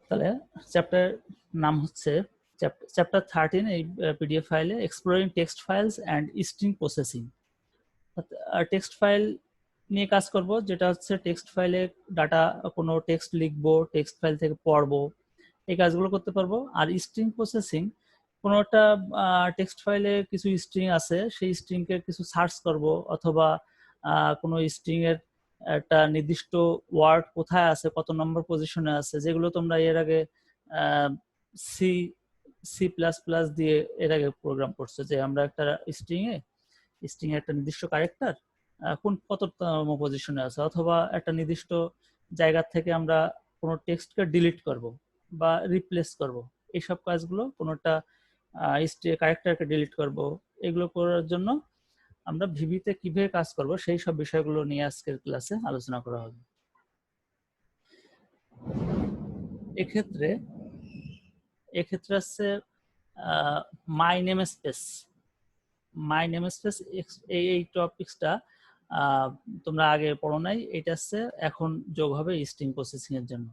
তাহলে চ্যাপ্টার নাম হচ্ছে চ্যাপ্টার 13 এই পিডিএফ ফাইলে, exploring text files and string processing. Text file নিয়ে কাজ করব, যেটা হচ্ছে টেক্সট ফাইলে ডাটা, কোনো টেক্সট লিখবো, টেক্সট ফাইল থেকে পড়বো, এই কাজগুলো করতে পারবো। আর স্ট্রিং প্রসেসিং, কোনো একটা টেক্সট ফাইলে কিছু স্ট্রিং আছে, সেই স্ট্রিংকে কিছু সার্চ করব, অথবা কোনো স্ট্রিং এর একটা নির্দিষ্ট ওয়ার্ড কোথায় আছে, কত নম্বর পজিশনে আছে, যেগুলো তোমরা এর আগে সি সি প্লাস প্লাস দিয়ে এর আগে প্রোগ্রাম করছো, যে আমরা একটা স্ট্রিং এ একটা নির্দিষ্ট ক্যারেক্টার কোন কততম পজিশনে আছে, অথবা একটা নির্দিষ্ট জায়গা থেকে আমরা কোনো টেক্সটকে ডিলিট করব বা রিপ্লেস করব, এইসব কাজগুলো, কোনোটা ক্যারেক্টারকে ডিলিট করব, এগুলো করার জন্য আমরা ভিভিতে কিভাবে কাজ করব সেই সব বিষয়গুলো নিয়ে আজকের ক্লাসে আলোচনা করা হবে। এক্ষেত্রে হচ্ছে মাই নেম স্পেস এই টপিকসটা তোমরা আগে পড়ো নাই, এটা হচ্ছে এখন যোগ হবে স্ট্রিং প্রসেসিং এর জন্য।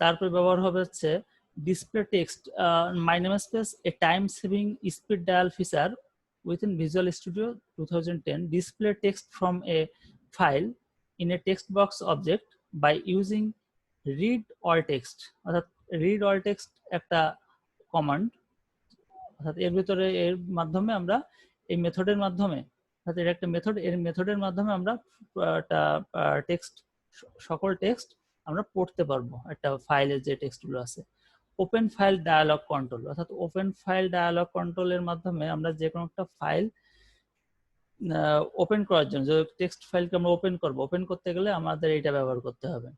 তারপর ব্যবহার হবে হচ্ছে display text, my name space A time saving speed dial feature within Visual Studio 2010 display text from a file in a text box object by using read all text। অর্থাৎ read all text একটা command, অর্থাৎ এর ভিতরে এর মাধ্যমে আমরা এই মেথডের মাধ্যমে, অর্থাৎ এর একটা মেথড, এর মেথডের মাধ্যমে আমরা টেক্সট, সকল টেক্সট আমরা পড়তে পারবো একটা ফাইলের যে টেক্সটগুলো আছে। ওপেন ফাইল ডায়ালগ কন্ট্রোল, অর্থাৎ ওপেন ফাইল ডায়ালগ কন্ট্রোলের মাধ্যমে আমরা যে কোনো একটা ফাইল ওপেন করার জন্য, যে টেক্সট ফাইলকে আমরা ওপেন করব, ওপেন করতে গেলে আমাদের এটা ব্যবহার করতে হবে।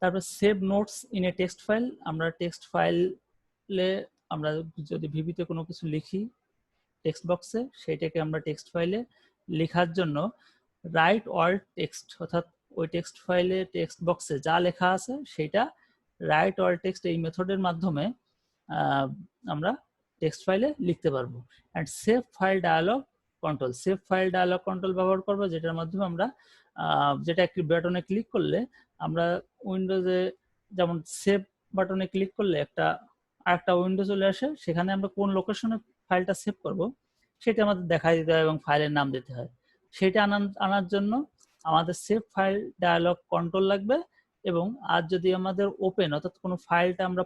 তারপর save notes in a text file, আমরা টেক্সট ফাইলে আমরা যদি ভিভিতে কোনো কিছু লিখি টেক্সট বক্সে, সেইটাকে আমরা টেক্সট ফাইলে লেখার জন্য রাইট অল টেক্সট, অর্থাৎ ওই টেক্সট ফাইলে টেক্সট বক্সে যা লেখা আছে সেটা রাইট অল টেক্সট এই মেথডের মাধ্যমে আমরা টেক্সট ফাইলে লিখতে পারবো। And save file dialog control, save file dialog control ব্যবহার করবো, যেটার মাধ্যমে আমরা যেটা একটি বাটনে ক্লিক করলে আমরা উইন্ডোজে যেমন সেভ বাটনে ক্লিক করলে আরেকটা উইন্ডো চলে আসে, সেখানে আমরা কোন লোকেশনে ফাইলটা সেভ করব সেটা আমাদের দেখাই দিতে হয় এবং ফাইলের নাম দিতে হয়। সেটা আনার জন্য আমাদের সেভ ফাইল ডায়ালগ কন্ট্রোল লাগবে, এবং আর যদি আমাদের ওপেন, অর্থাৎ কোনো ফাইলটা আমরা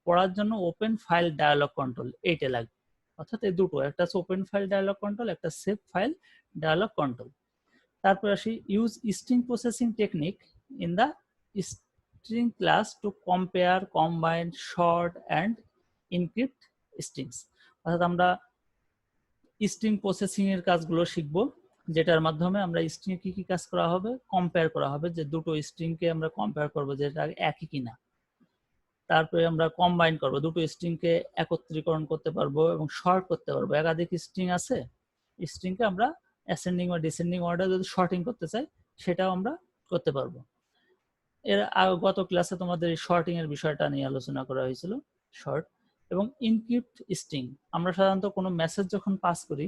পড়ার জন্য ওপেন ফাইল ডায়ালগ কন্ট্রোল এইটা লাগবে। অর্থাৎ এই দুটো, একটা হচ্ছে ওপেন ফাইল ডায়ালগ কন্ট্রোল, একটা সেভ ফাইল ডায়ালগ কন্ট্রোল। তারপর আসি use string processing technique in the string class to compare, combine, sort and encrypt strings। অর্থাৎ আমরা স্ট্রিং প্রসেসিং এর কাজগুলো শিখবো, যেটার মাধ্যমে আমরা স্ট্রিং কি কি কাজ করা হবে, কম্পেয়ার করা হবে, যে দুটো স্ট্রিং কে আমরা কম্পেয়ার করব যেটা একই কিনা। তারপরে আমরা কম্বাইন করব, দুটো স্ট্রিং কে একত্রীকরণ করতে পারবো এবং শর্ট করতে পারবো। একাধিক স্ট্রিং আছে, স্ট্রিং কে আমরা অ্যাসেন্ডিং বা ডিসেন্ডিং অর্ডার যদি শর্টিং করতে চাই সেটাও আমরা করতে পারবো। এর গত ক্লাসে তোমাদের শর্টিং এর বিষয়টা নিয়ে আলোচনা করা হয়েছিল, শর্ট এবং ইনক্রিপ্ট স্ট্রিং। আমরা সাধারণত কোনো মেসেজ যখন পাস করি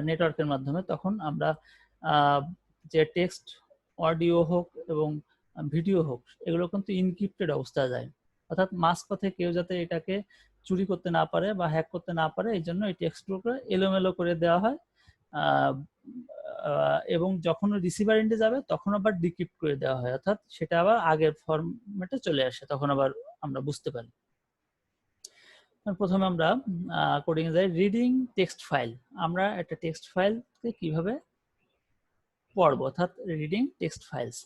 নেটওয়ার্কের মাধ্যমে, তখন আমরা যে টেক্সট, অডিও হোক এবং ভিডিও হোক, এগুলো কিন্তু ইনক্রিপ্টেড অবস্থায় যায়, অর্থাৎ মাঝপথে কেউ যাতে এটাকে চুরি করতে না পারে বা হ্যাক করতে না পারে, এই জন্য এই টেক্সটগুলোকে এলোমেলো করে দেওয়া হয়, এবং যখন রিসিভার এন্ডে যাবে তখন আবার ডিক্রিপ্ট করে দেওয়া হয়, অর্থাৎ সেটা আবার আগের ফরম্যাটে চলে আসে, তখন আবার আমরা বুঝতে পারি। প্রথমে আমরা কোডিং এ যাই। রিডিং টেক্সট ফাইল, আমরা একটা টেক্সট ফাইলকে কিভাবে পড়বো, অর্থাৎ reading text files.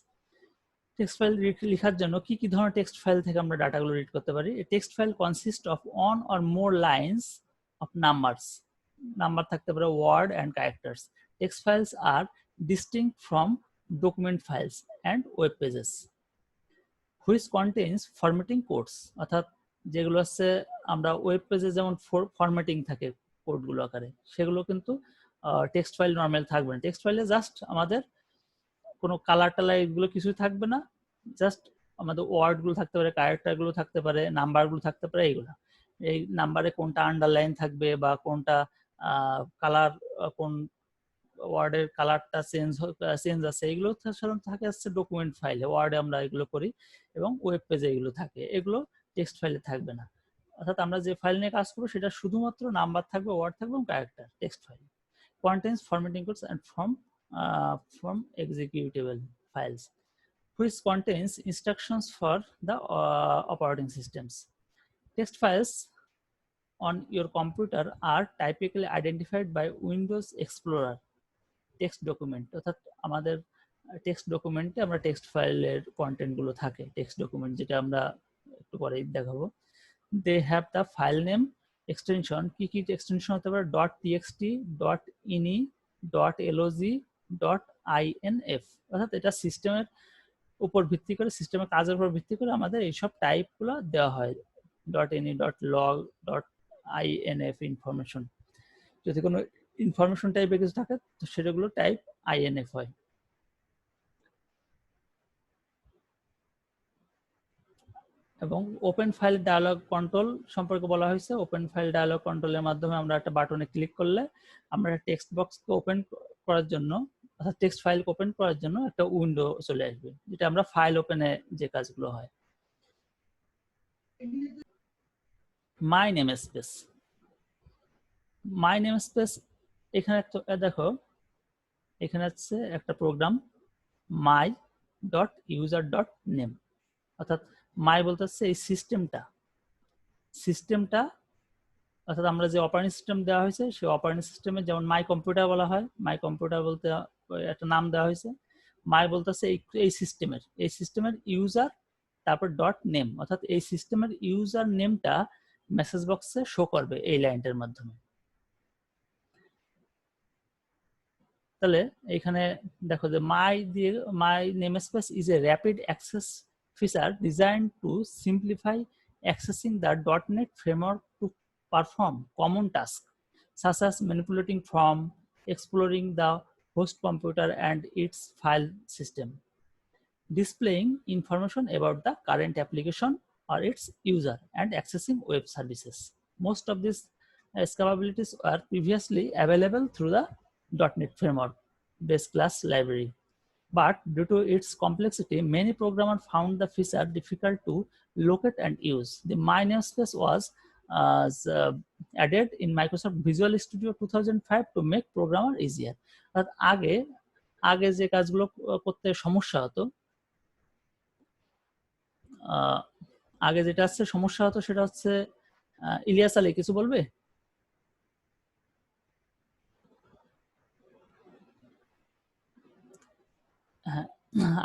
Text file লেখার জন্য কি কি ধরনের টেক্সট ফাইল থেকে আমরা ডাটাগুলো রিড করতে পারি। Text file consist of one or more lines of numbers, number থাকতে পারে, word and characters. Text files are distinct from document files and web pages which contains formatting codes, অর্থাৎ যেগুলো হচ্ছে আমরা ওয়েব পেজে যেমন ফরম্যাটিং থাকে কোডগুলো আকারে, সেগুলো কিন্তু টেক্সট ফাইল নর্মাল থাকবে না। টেক্সট ফাইলে জাস্ট আমাদের কোনো কালার টালার এগুলো কিছুই থাকবে না, জাস্ট আমাদের ওয়ার্ডগুলো থাকতে পারে, ক্যারেক্টারগুলো থাকতে পারে, নাম্বারগুলো থাকতে পারে, এইগুলো, এই নাম্বারে কোনটা আন্ডারলাইন থাকবে বা কোনটা কালার, কোন ওয়ার্ডের কালারটা চেঞ্জ আছে, এগুলো সাধারণত থাকে হচ্ছে ডকুমেন্ট ফাইলে, ওয়ার্ডে আমরা এগুলো করি এবং ওয়েব পেজে এগুলো থাকে, এগুলো টেক্সট ফাইলে থাকবে না। অর্থাৎ আমরা যে ফাইল নিয়ে কাজ করবো সেটা শুধুমাত্র নাম্বার থাকবে, ওয়ার্ড থাকবে এবং character text file. Contains formatting codes and from executable files, which contains instructions for the operating systems. Text files on your computer are typically identified by Windows Explorer text document, অর্থাৎ আমাদের text ডকুমেন্টে আমরা text ফাইলের content গুলো থাকে, text document যেটা আমরা একটু পরে দেখাবো। They have the file name extension, কি কি এক্সটেনশন হতে পারে, .txt, .ini, .log, .inf, অর্থাৎ এটা সিস্টেমের উপর ভিত্তি করে, সিস্টেমের কাজের উপর ভিত্তি করে আমাদের এইসব টাইপগুলো দেওয়া হয়। .ini, .log, .inf ইনফরমেশন, যদি কোনো ইনফরমেশন টাইপের কিছু থাকে তো সেটাগুলো টাইপ INF হয়। এবং ওপেন ফাইল ডায়ালগ কন্ট্রোল সম্পর্কে বলা হয়েছে। ওপেন ফাইল ডায়ালগ কন্ট্রোলের মাধ্যমে আমরা একটা বাটনে ক্লিক করলে আমরা টেক্সট বক্সকে ওপেন করার জন্য, অর্থাৎ টেক্সট ফাইল ওপেন করার জন্য একটা উইন্ডো চলে আসবে, যেটা আমরা ফাইল ওপেনে যে কাজগুলো হয়। My name space, my name space, এখানে দেখো এখানে হচ্ছে একটা প্রোগ্রাম my.user.name, অর্থাৎ মাই বলতে হচ্ছে এই সিস্টেমটা, অর্থাৎ আমরা যে অপারেটিং সিস্টেম দেওয়া হয়েছে সেই অপারেটিং সিস্টেমে যেমন মাই কম্পিউটার বলা হয়, মাই কম্পিউটার বলতে একটা নাম দেওয়া হয়েছে। মাই বলতে হচ্ছে এই সিস্টেমের ইউজার, তারপর .name, অর্থাৎ এই সিস্টেমের ইউজার নেমটা মেসেজ বক্সে শো করবে এই লাইনটার মাধ্যমে। তাহলে এখানে দেখো যে my name space is a rapid access feature design two simplify accessing the .NET framework to perform common tasks such as manipulating from, exploring the host computer and its file system, displaying information about the current application or its user, and accessing web services. Most of these capabilities were previously available through the .NET framework base class library, but due to its complexity, many programmers found the feature difficult to locate and use. The my namespace was added in Microsoft Visual Studio 2005 to make programmer easier. আগে যে কাজগুলো করতে সমস্যা হতো, আগে যেটা হচ্ছে সমস্যা হতো সেটা হচ্ছে, ইলিয়াস আলী কিছু বলবে? হ্যাঁ,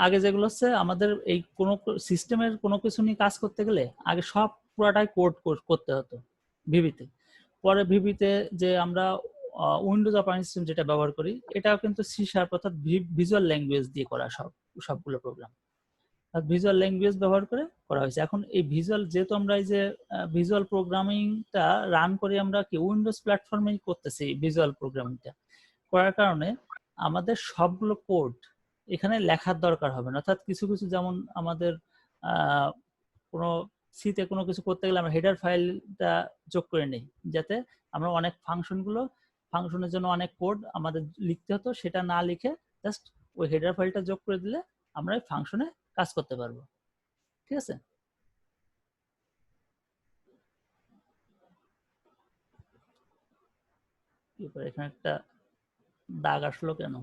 আগে যেগুলো হচ্ছে আমাদের এই কোনো সিস্টেমের কোনো কিছু নিয়ে কাজ করতে গেলে আগে সব পুরাটাই কোড করতে হতো ভিভিতে। পরে ভিভিতে যে আমরা উইন্ডোজ অপারেটিং সিস্টেম যেটা ব্যবহার করি, এটাও কিন্তু C# অর্থাৎ ভিজুয়াল ল্যাঙ্গুয়েজ দিয়ে করা সবগুলো প্রোগ্রাম, ভিজুয়াল ল্যাঙ্গুয়েজ ব্যবহার করে করা হয়েছে। এখন এই ভিজুয়াল, যেহেতু আমরা এই যে ভিজুয়াল প্রোগ্রামিংটা রান করি আমরা কি উইন্ডোজ প্ল্যাটফর্মেই করতেছি, ভিজুয়াল প্রোগ্রামিংটা করার কারণে আমাদের সবগুলো কোড এখানে লেখার দরকার হবে না। অর্থাৎ কিছু কিছু যেমন আমাদের কোনো সিতে কোনো কিছু করতে গেলে আমরা হেডার ফাইলটা যোগ করে নিই, যাতে আমরা অনেক ফাংশনের জন্য অনেক কোড আমাদের লিখতে হতো, সেটা না লিখে জাস্ট ওই হেডার ফাইলটা যোগ করে দিলে আমরা এই ফাংশনে কাজ করতে পারবো। ঠিক আছে, এখানে একটা দাগ আসলো কেন?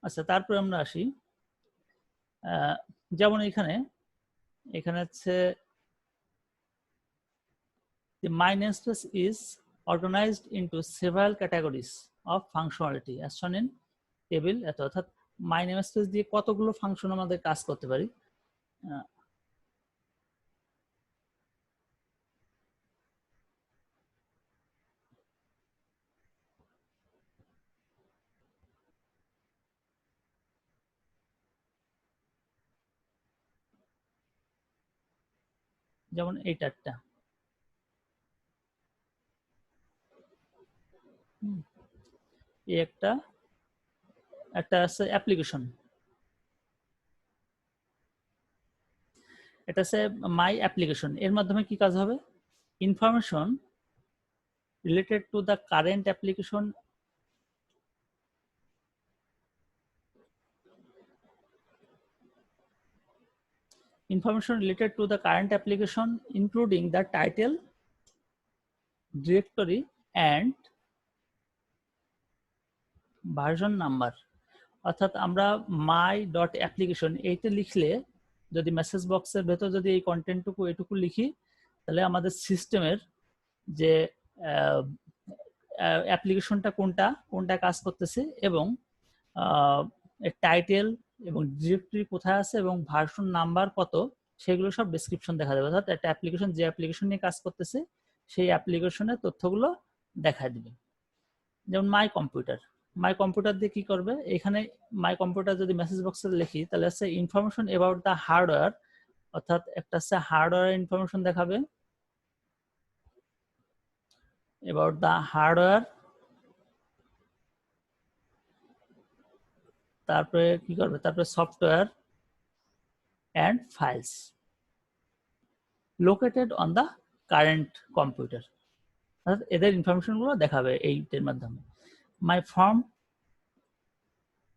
আচ্ছা, তারপরে আমরা আসি, যেমন এখানে হচ্ছে the my namespace is organized into several categories of functionality as shown in table, অর্থাৎ my namespace দিয়ে কতগুলো ফাংশন আমাদের কাজ করতে পারি। যেমন এইটারটা এই একটা আছে অ্যাপ্লিকেশন, এটা হচ্ছে মাই অ্যাপ্লিকেশন। এর মাধ্যমে কি কাজ হবে? Information related to the current application information related to the current application including the title, directory and version number। অর্থাৎ আমরা মাই ডট অ্যাপ্লিকেশন এইটা লিখলে, যদি মেসেজ বক্সের ভেতর যদি এই কন্টেন্টটুকু এটুকু লিখি, তাহলে আমাদের সিস্টেমের যে অ্যাপ্লিকেশনটা কোনটা কাজ করতেছে এবং টাইটেল এবং ডিরেক্টরি কোথায় আছে এবং ভার্সন নাম্বার কত, সেগুলো সব ডেসক্রিপশন দেখা যাবে। অর্থাৎ একটা অ্যাপ্লিকেশন যে অ্যাপ্লিকেশন নিয়ে কাজ করতেছে সেই অ্যাপ্লিকেশনের তথ্যগুলো দেখা দিবে। যেমন মাই কম্পিউটার দিয়ে কি করবে? এখানে মাই কম্পিউটার যদি মেসেজ বক্সে লিখি, তাহলে হচ্ছে ইনফরমেশন অ্যাবাউট দ্য হার্ডওয়্যার, অর্থাৎ একটা হচ্ছে হার্ডওয়্যার ইনফরমেশন দেখাবে, অ্যাবাউট দ্য হার্ডওয়্যার। তারপরে কি করবে? তারপরে software and files located on the current computer. অর্থাৎ এদের ইনফরমেশনগুলো দেখাবে এইটার মাধ্যমে।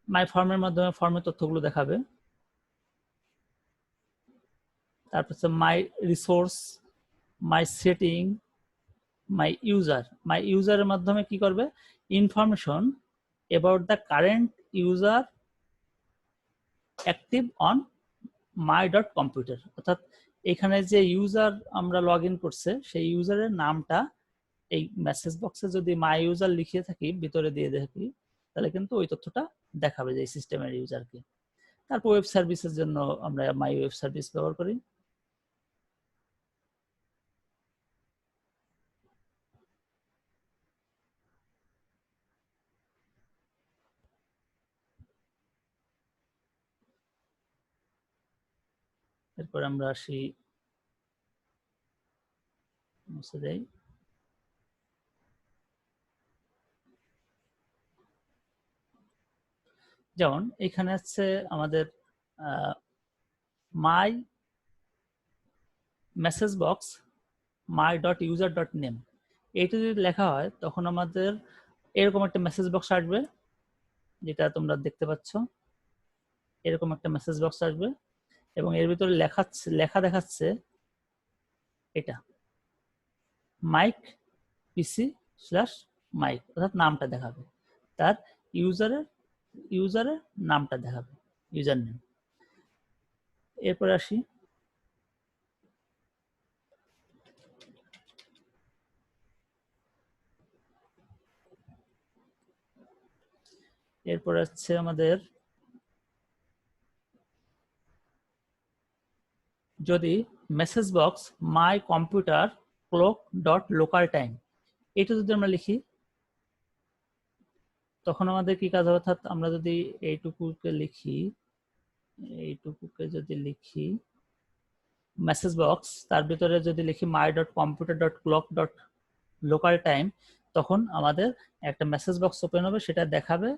মাই ফর্মের মাধ্যমে ফর্মের তথ্যগুলো দেখাবে। তারপর হচ্ছে মাই রিসোর্স, মাই সেটিং, মাই ইউজারের মাধ্যমে কি করবে? Information about the current user active on my dot computer. অর্থাৎ এখানে যে ইউজার আমরা লগ ইন করছে সেই ইউজারের নামটা এই মেসেজ বক্সে যদি মাই ইউজার লিখে থাকি, ভিতরে দিয়ে থাকি, তাহলে কিন্তু ওই তথ্যটা দেখাবে যে সিস্টেমের ইউজারকে। তারপর ওয়েব সার্ভিসের জন্য আমরা মাই ওয়েব সার্ভিস ব্যবহার করি। এরপর আমরা আসি, মুছে দেই। যেমন এখানে হচ্ছে আমাদের মাই মেসেজ বক্স মাই ডট ইউজার ডট নেম, এইটা যদি লেখা হয় তখন আমাদের এরকম একটা মেসেজ বক্স আসবে, যেটা তোমরা দেখতে পাচ্ছ। এরকম একটা মেসেজ বক্স আসবে এবং এর ভিতরে লেখা দেখাচ্ছে এটা মাইক পিসি স্ল্যাশ মাইক, অর্থাৎ নামটা দেখাবে, তার ইউজারের নামটা দেখাবে, ইউজার নেম। এরপর আসি, এরপর আছে আমাদের যদি message box my computer clock dot local time, এটা যদি আমরা লিখি, তখন আমাদের কি কাজ হবে? অর্থাৎ আমরা যদি এইটুকুকে যদি লিখি মেসেজ বক্স, তার ভিতরে যদি লিখি মাই dot computer dot clock dot local time, তখন আমাদের একটা মেসেজ বক্স ওপেন হবে, সেটা দেখাবে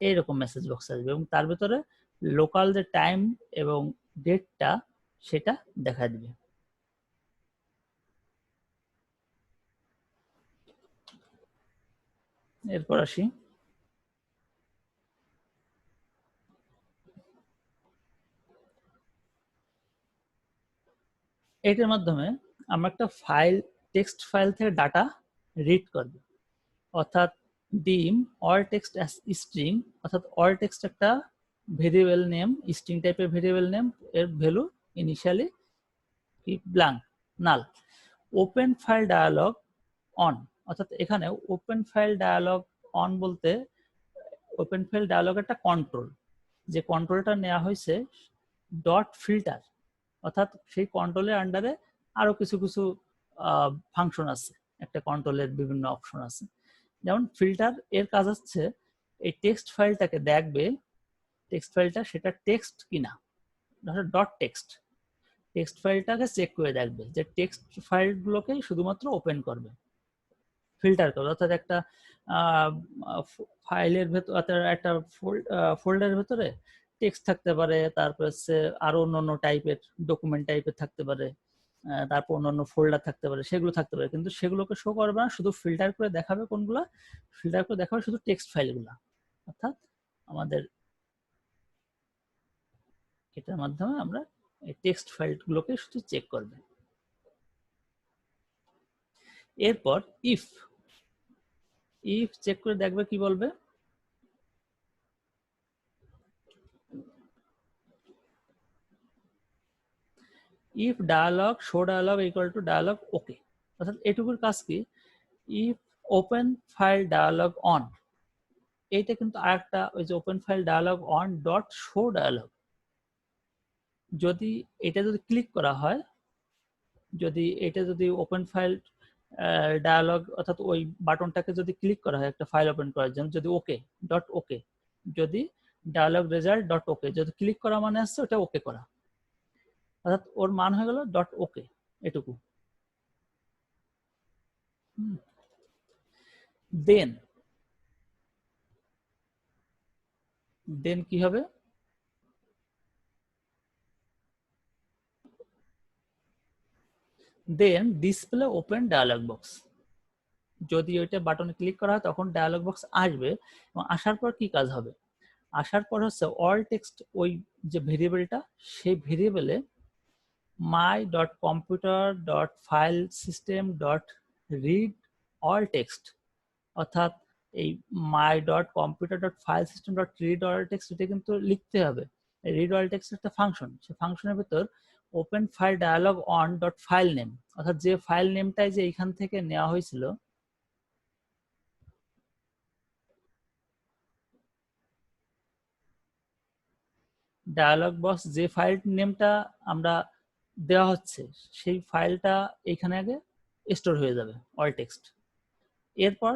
এইরকম মেসেজ বক্স আসবে এবং তার ভিতরে লোকাল যে টাইম এবং ডেটটা সেটা দেখা দিবে। এরপর আসি, এটার মাধ্যমে আমরা একটা টেক্সট ফাইল থেকে ডাটা রিড করব। অর্থাৎ dim all text as string, অর্থাৎ অল টেক্সট একটা ভেরিয়েবল নেম, স্ট্রিং টাইপের ভেরিয়েবল নেম, এর value initially blank, null. Open file dialog one, অর্থাৎ এখানে ওপেন ফাইল ডায়ালগ অন বলতে ওপেন ফাইল ডায়ালগ একটা কন্ট্রোল, যে কন্ট্রোলটা নেওয়া হয়েছে ডট ফিল্টার, অর্থাৎ সেই কন্ট্রোলের আন্ডারে আরো কিছু ফাংশন আছে, একটা কন্ট্রোলের বিভিন্ন অপশন আছে। যেমন ফিল্টার এর কাজ হচ্ছে এই টেক্সট ফাইলটাকে দেখবে, টেক্সট ফাইলটা সেটা টেক্সট কিনা, ডট টেক্সট ফাইলটাকে চেক করে দেখবে যে টেক্সট ফাইলগুলোকে শুধুমাত্র ওপেন করবে, ফিল্টার করবে। অর্থাৎ একটা ফাইলের ভেতর, একটা ফোল্ডারের ভেতরে টেক্সট থাকতে পারে, তারপর হচ্ছে আরো অন্যান্য টাইপের ডকুমেন্ট টাইপের থাকতে পারে, তারপর অন্যান্য ফোল্ডার থাকতে পারে, সেগুলো থাকতে পারে, কিন্তু সেগুলোকে শো করবে না, শুধু ফিল্টার করে দেখাবে কোনগুলা, ফিল্টার করে দেখাবে শুধু টেক্সট ফাইলগুলা, অর্থাৎ আমাদের এটার মাধ্যমে আমরা এই টেক্সট ফাইলগুলোকে শুধু চেক করবে। এরপর ইফ চেক করে দেখবে কি বলবে, if dialog show dialog equal to dialog okay, অর্থাৎ এটুকুর কাজ কি, if open file dialog one, এইটা কিন্তু আরেকটা ওই যে open file dialog one dot show dialog, যদি এটা যদি ক্লিক করা হয়, যদি এটা যদি ওপেন ফাইল ডায়ালগ অর্থাৎ ওই বাটনটাকে যদি ক্লিক করা হয় একটা ফাইল ওপেন করার জন্য, যদি ওকে ডট ওকে, যদি ডায়ালগ রেজাল্ট ডট ওকে, যদি ক্লিক করা মানে আসছে ওটা ওকে করা, অর্থাৎ ওর মান হয়ে গেল ডট ওকে, এটুকু। দেন কি হবে, দেন ডিসপ্লে ওপেন ডায়ালগ বক্স, যদি ওইটা বাটনে ক্লিক করা হয় তখন ডায়ালগ বক্স আসবে, এবং আসার পর কি কাজ হবে, আসার পর হচ্ছে অল টেক্সট, ওই যে ভেরিয়েবলটা, সেই ভেরিয়েবলে my dot computer dot file system dot read all text, অর্থাৎ এই my dot computer dot file system dot read all text এটা কিন্তু লিখতে হবে, read all text একটা ফাংশন, সেই ফাংশনের ভিতর open file dialog one dot file name, অর্থাৎ যে ফাইল নেমটাই যে এইখান থেকে নেওয়া হয়েছিল, ডায়ালগ বক্স যে ফাইল নেমটা আমরা দেওয়া হচ্ছে সেই ফাইলটা এইখানে আগে স্টোর হয়ে যাবে অল টেক্সট। এরপর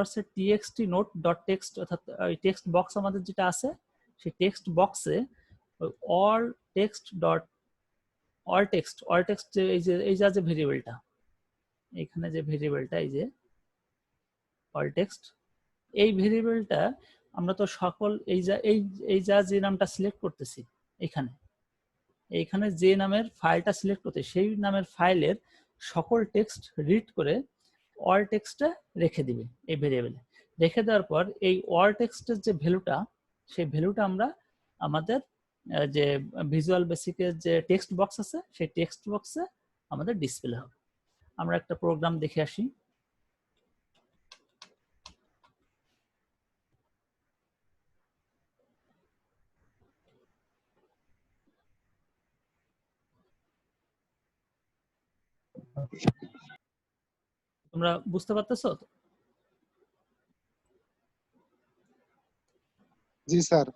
হচ্ছে টিএক্সটি নোট ডট টেক্সট, অর্থাৎ ওই টেক্সট বক্স আমাদের যেটা আছে সেই টেক্সট বক্সে all text dot all text যে এই যে ভেরিয়েবলটা, এখানে যে ভেরিয়েবলটা এই যে অল টেক্সট, এই ভেরিয়েবলটা আমরা তো সকল এই যে নামটা সিলেক্ট করতেছি, এইখানে যে নামের ফাইলটা সিলেক্ট করতে, সেই নামের ফাইলের সকল টেক্সট রিড করে অল টেক্সটে রেখে দিবে এই ভেরিয়েবলে। রেখে দেওয়ার পর এই অল টেক্সটের যে ভ্যালুটা, সেই ভ্যালুটা আমরা আমাদের যে ভিজুয়াল বেসিকের যে টেক্সট বক্স আছে সেই টেক্সট বক্সে আমাদের ডিসপ্লে হবে। আমরা একটা প্রোগ্রাম দেখে আসি। তোমরা বুঝতে পারতেছো? জি স্যার।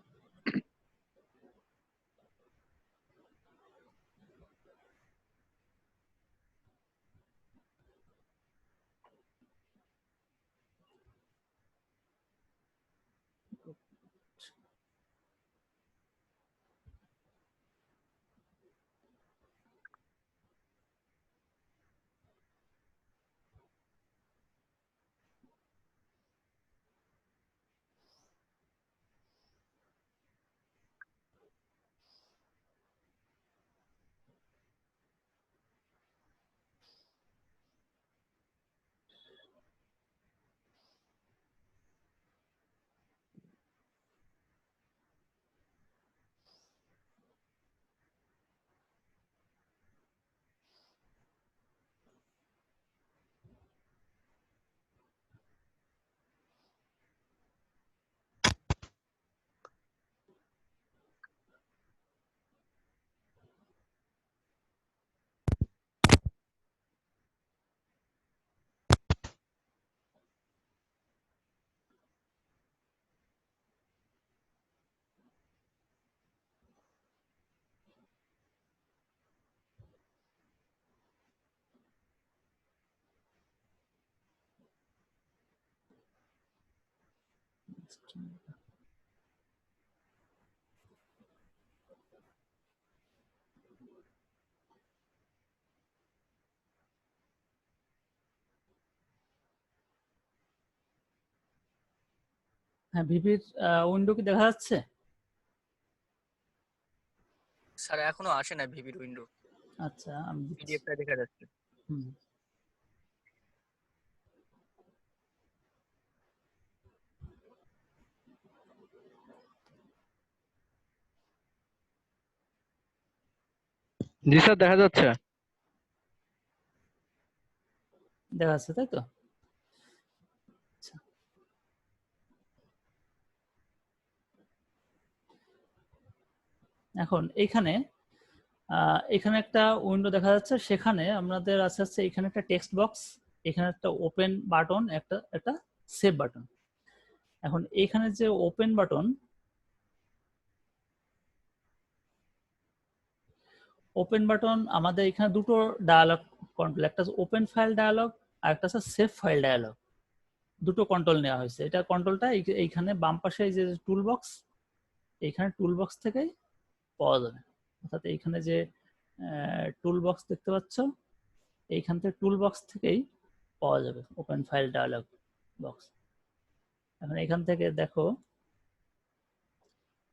হ্যাঁ, ভিভির উইন্ডো কি দেখা যাচ্ছে? স্যার এখনো আসে না ভিভির উইন্ডো, আচ্ছা আমি দিচ্ছি। পিডিএফটা দেখা যাচ্ছে। হুম। জি স্যার, দেখা যাচ্ছে। দেখা যাচ্ছে তাই তো? আচ্ছা। এখন এখানে এখানে একটা উইন্ডো দেখা যাচ্ছে, সেখানে আমাদের আছে হচ্ছে এখানে একটা টেক্সট বক্স, এখানে একটা ওপেন বাটন, একটা সেভ বাটন। এখন এখানে যে ওপেন বাটন, আমাদের এখানে দুটো ডায়ালগ কন্ট্রোল, একটা ওপেন ফাইল ডায়ালগ আর একটা আছে সেভ ফাইল ডায়ালগ, দুটো কন্ট্রোল নেওয়া হয়েছে। এটা কন্ট্রোলটা এইখানে বাম পাশে যে টুল বক্স, এইখানে টুল বক্স থেকেই পাওয়া যাবে। অর্থাৎ এইখানে যে টুল বক্স দেখতে পাচ্ছ, এইখান থেকে টুল বক্স থেকেই পাওয়া যাবে ওপেন ফাইল ডায়ালগ বক্স। এখন এখান থেকে দেখো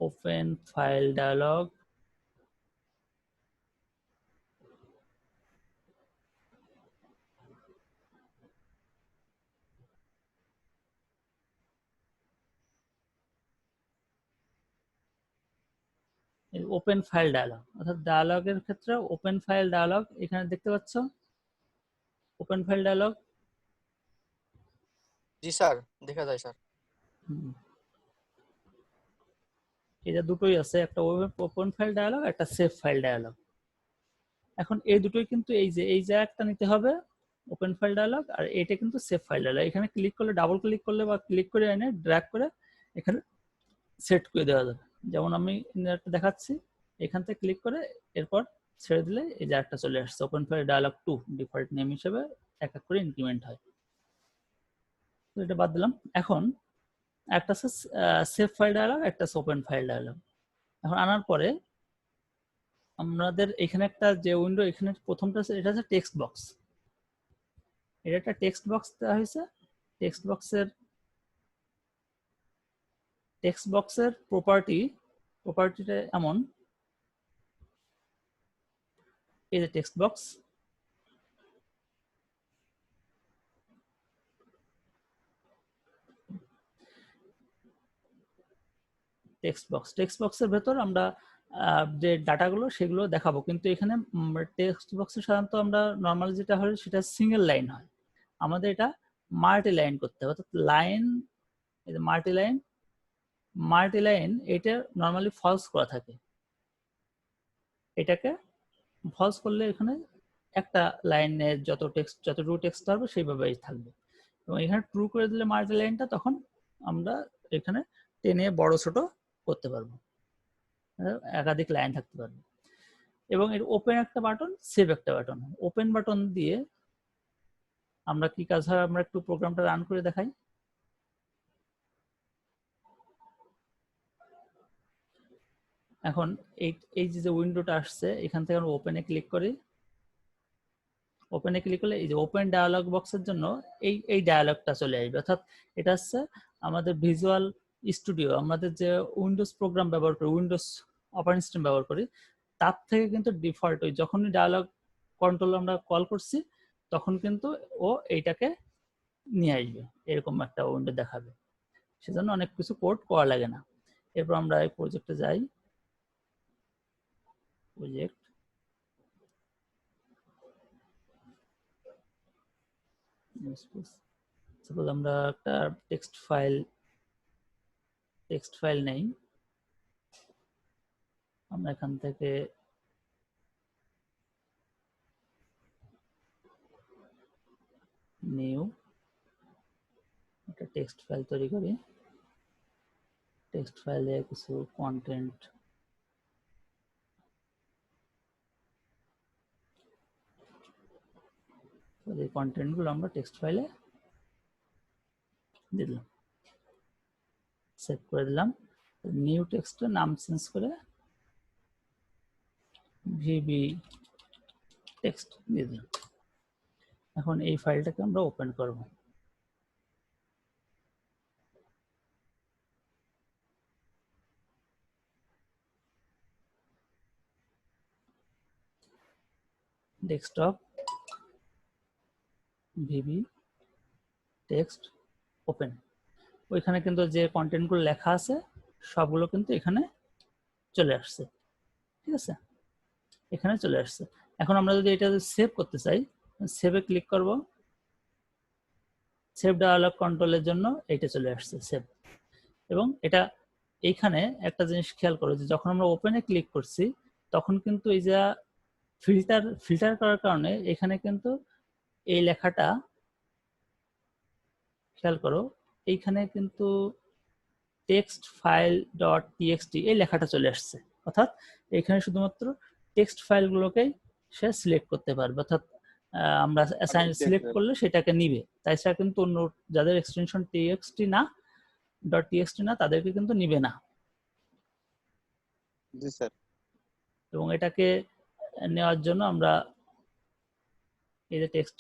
open file dialog, open file dialog, অর্থাৎ ডায়ালগের ক্ষেত্রে ওপেন ফাইল ডায়ালগ এখানে দেখতে পাচ্ছ, ওপেন ফাইল ডায়ালগ। জি স্যার, দেখা যায় স্যার। এটা দুটোই আছে, একটা ওপেন ফাইল ডায়ালগ, একটা সেভ ফাইল ডায়ালগ। এখন এই দুটোই কিন্তু এই যে একটা নিতে হবে ওপেন ফাইল ডায়ালগ, আর এটা কিন্তু সেভ ফাইল ডায়ালগ। এখানে ক্লিক করলে, ডাবল ক্লিক করলে বা ক্লিক করে এনে ড্র্যাগ করে এখানে সেট করে দেওয়া যাবে। যেমন আমি একটা দেখাচ্ছি, এখান থেকে ক্লিক করে এরপর ছেড়ে দিলে এই যে একটা চলে আসছে, open file dialog 2 default name হিসেবে এক এক করে ইনক্রিমেন্ট হয়। তো এটা বাদ দিলাম। এখন একটা আছে সেভ ফাইল ডায়ালগ, একটা ওপেন ফাইল ডায়ালগ। এখন আনার পরে আমাদের এখানে একটা যে উইন্ডো, এখানে প্রথমটা এটা হচ্ছে টেক্সট বক্স। এটা একটা টেক্সট বক্স দেওয়া হয়েছে। টেক্সট বক্সের প্রপার্টিটা এমন, এই যে টেক্সট বক্স, টেক্সট বক্সের ভেতর আমরা যে ডাটাগুলো সেগুলো দেখাবো, কিন্তু এখানে টেক্সট বক্সে সাধারণত আমরা নর্মাল যেটা হয় সেটা সিঙ্গেল লাইন হয়, আমাদের এটা মাল্টি লাইন করতে হবে। অর্থাৎ লাইন, এই যে মাল্টি লাইন এটা নর্মালি ফলস করা থাকে, এটাকে ফলস করলে এখানে একটা লাইনে যতটুকু টেক্সট হবে সেইভাবেই থাকবে, এবং এখানে ট্রু করে দিলে মাল্টি লাইনটা, তখন আমরা এখানে টেনে বড় ছোট করতে পারবো, একাধিক লাইন থাকতে পারবে। এবং এর ওপেন একটা বাটন, সেভ একটা বাটন। ওপেন বাটন দিয়ে আমরা কি কাজ হয়, আমরা একটু প্রোগ্রামটা রান করে দেখাই। এখন এই যে উইন্ডোটা আসছে, এখান থেকে আমরা ওপেনে ক্লিক করি। ওপেনে ক্লিক করলে এই যে ওপেন ডায়ালগ বক্সের জন্য এই ডায়ালগটা চলে আসবে। অর্থাৎ এটা হচ্ছে আমাদের ভিজুয়াল স্টুডিও, আমাদের যে উইন্ডোজ প্রোগ্রাম ব্যবহার করি, উইন্ডোজ অপারেটিং সিস্টেম ব্যবহার করি, তার থেকে কিন্তু ডিফল্ট ওই যখনই ডায়ালগ কন্ট্রোল আমরা কল করছি, তখন কিন্তু ও এইটাকে নিয়ে আসবে, এরকম একটা উইন্ডো দেখাবে। সেজন্য অনেক কিছু কোড করা লাগে না। এরপর আমরা এই প্রজেক্টে যাই, প্রজেক্ট, সাপোজ আমরা একটা টেক্সট ফাইল নেই, আমরা এখান থেকে নিউ একটা টেক্সট ফাইল তৈরি করি। টেক্সট ফাইলে কিছু কন্টেন্ট এই কন্টেন্টগুলো আমরা টেক্সট ফাইলে দিলাম, সেভ করে দিলাম। নিউ টেক্সটের নাম চেঞ্জ করে ভিবি টেক্সট দিয়ে দিলাম। এখন এই ফাইলটাকে আমরা ওপেন করব। Desktop VB text open. ওইখানে কিন্তু যে কন্টেন্টগুলো লেখা আছে সবগুলো কিন্তু এখানে চলে আসছে, ঠিক আছে, এখানে চলে আসছে। এখন আমরা যদি এটা সেভ করতে চাই, সেভে ক্লিক করব, সেভ ডায়ালগ কন্ট্রোলের জন্য এইটা চলে আসছে সেভ। এবং এটা এইখানে একটা জিনিস খেয়াল করো যে যখন আমরা ওপেনে ক্লিক করছি তখন কিন্তু এই যে ফিল্টার করার কারণে এখানে কিন্তু এই লেখাটা খেয়াল করো, এইখানে কিন্তু টেক্সট ফাইল ডট টিএক্সটি এই লেখাটা চলে আসছে। অর্থাৎ এখানে শুধুমাত্র টেক্সট ফাইলগুলোকেই সে সিলেক্ট করতে পারবে, অর্থাৎ আমরা অ্যাসাইন সিলেক্ট করলে সেটাকে নিবে। তাই সেটা কিন্তু অন্য যাদের এক্সটেনশন টিএক্সটি না, ডট টিএক্সটি না, তাদেরকে কিন্তু নিবে না। জি স্যার। এবং এটাকে নেওয়ার জন্য আমরা এই যে টেক্সট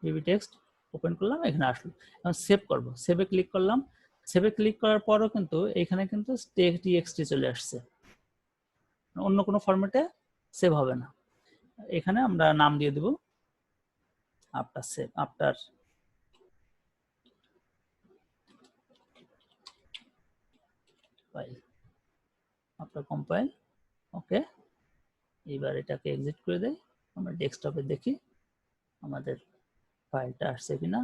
ভিবি টেক্সট ওপেন করলাম, এখানে আসলো। এখন সেভ করব, সেভে ক্লিক করলাম, সেভে ক্লিক করার পরও কিন্তু এখানে কিন্তু টিএক্সটি চলে আসছে, অন্য কোনো ফরম্যাটে সেভ হবে না। এখানে আমরা নাম দিয়ে দেব after save, after file, after compile. Okay, এবার এটাকে এক্সিট করে দেই, আমরা ডেস্কটপে দেখি আমাদের ফাইলটা আসছে কিনা।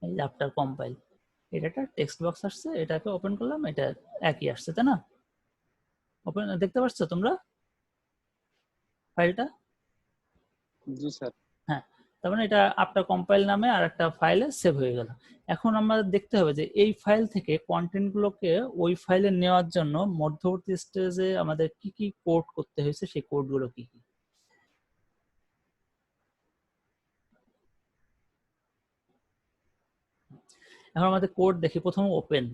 এই যে আফটার কম্পাইল, এটা একটা টেক্সট বক্স আসছে, এটাকে ওপেন করলাম, এটা একই আসছে, তাই না? ওপেন দেখতে পাচ্ছ তোমরা ফাইলটা? জি স্যার। হ্যাঁ, তার মানে এটা আফটার কম্পাইল নামে আর একটা ফাইলে সেভ হয়ে গেল। এখন আমাদের দেখতে হবে যে এই ফাইল থেকে কন্টেন্টগুলোকে ওই ফাইলে নেওয়ার জন্য মধ্যবর্তী স্টেজে আমাদের কি কি কোড করতে হয়েছে, সেই কোডগুলো কি কি। এখন আমাদের কোড দেখি, প্রথম ওপেন।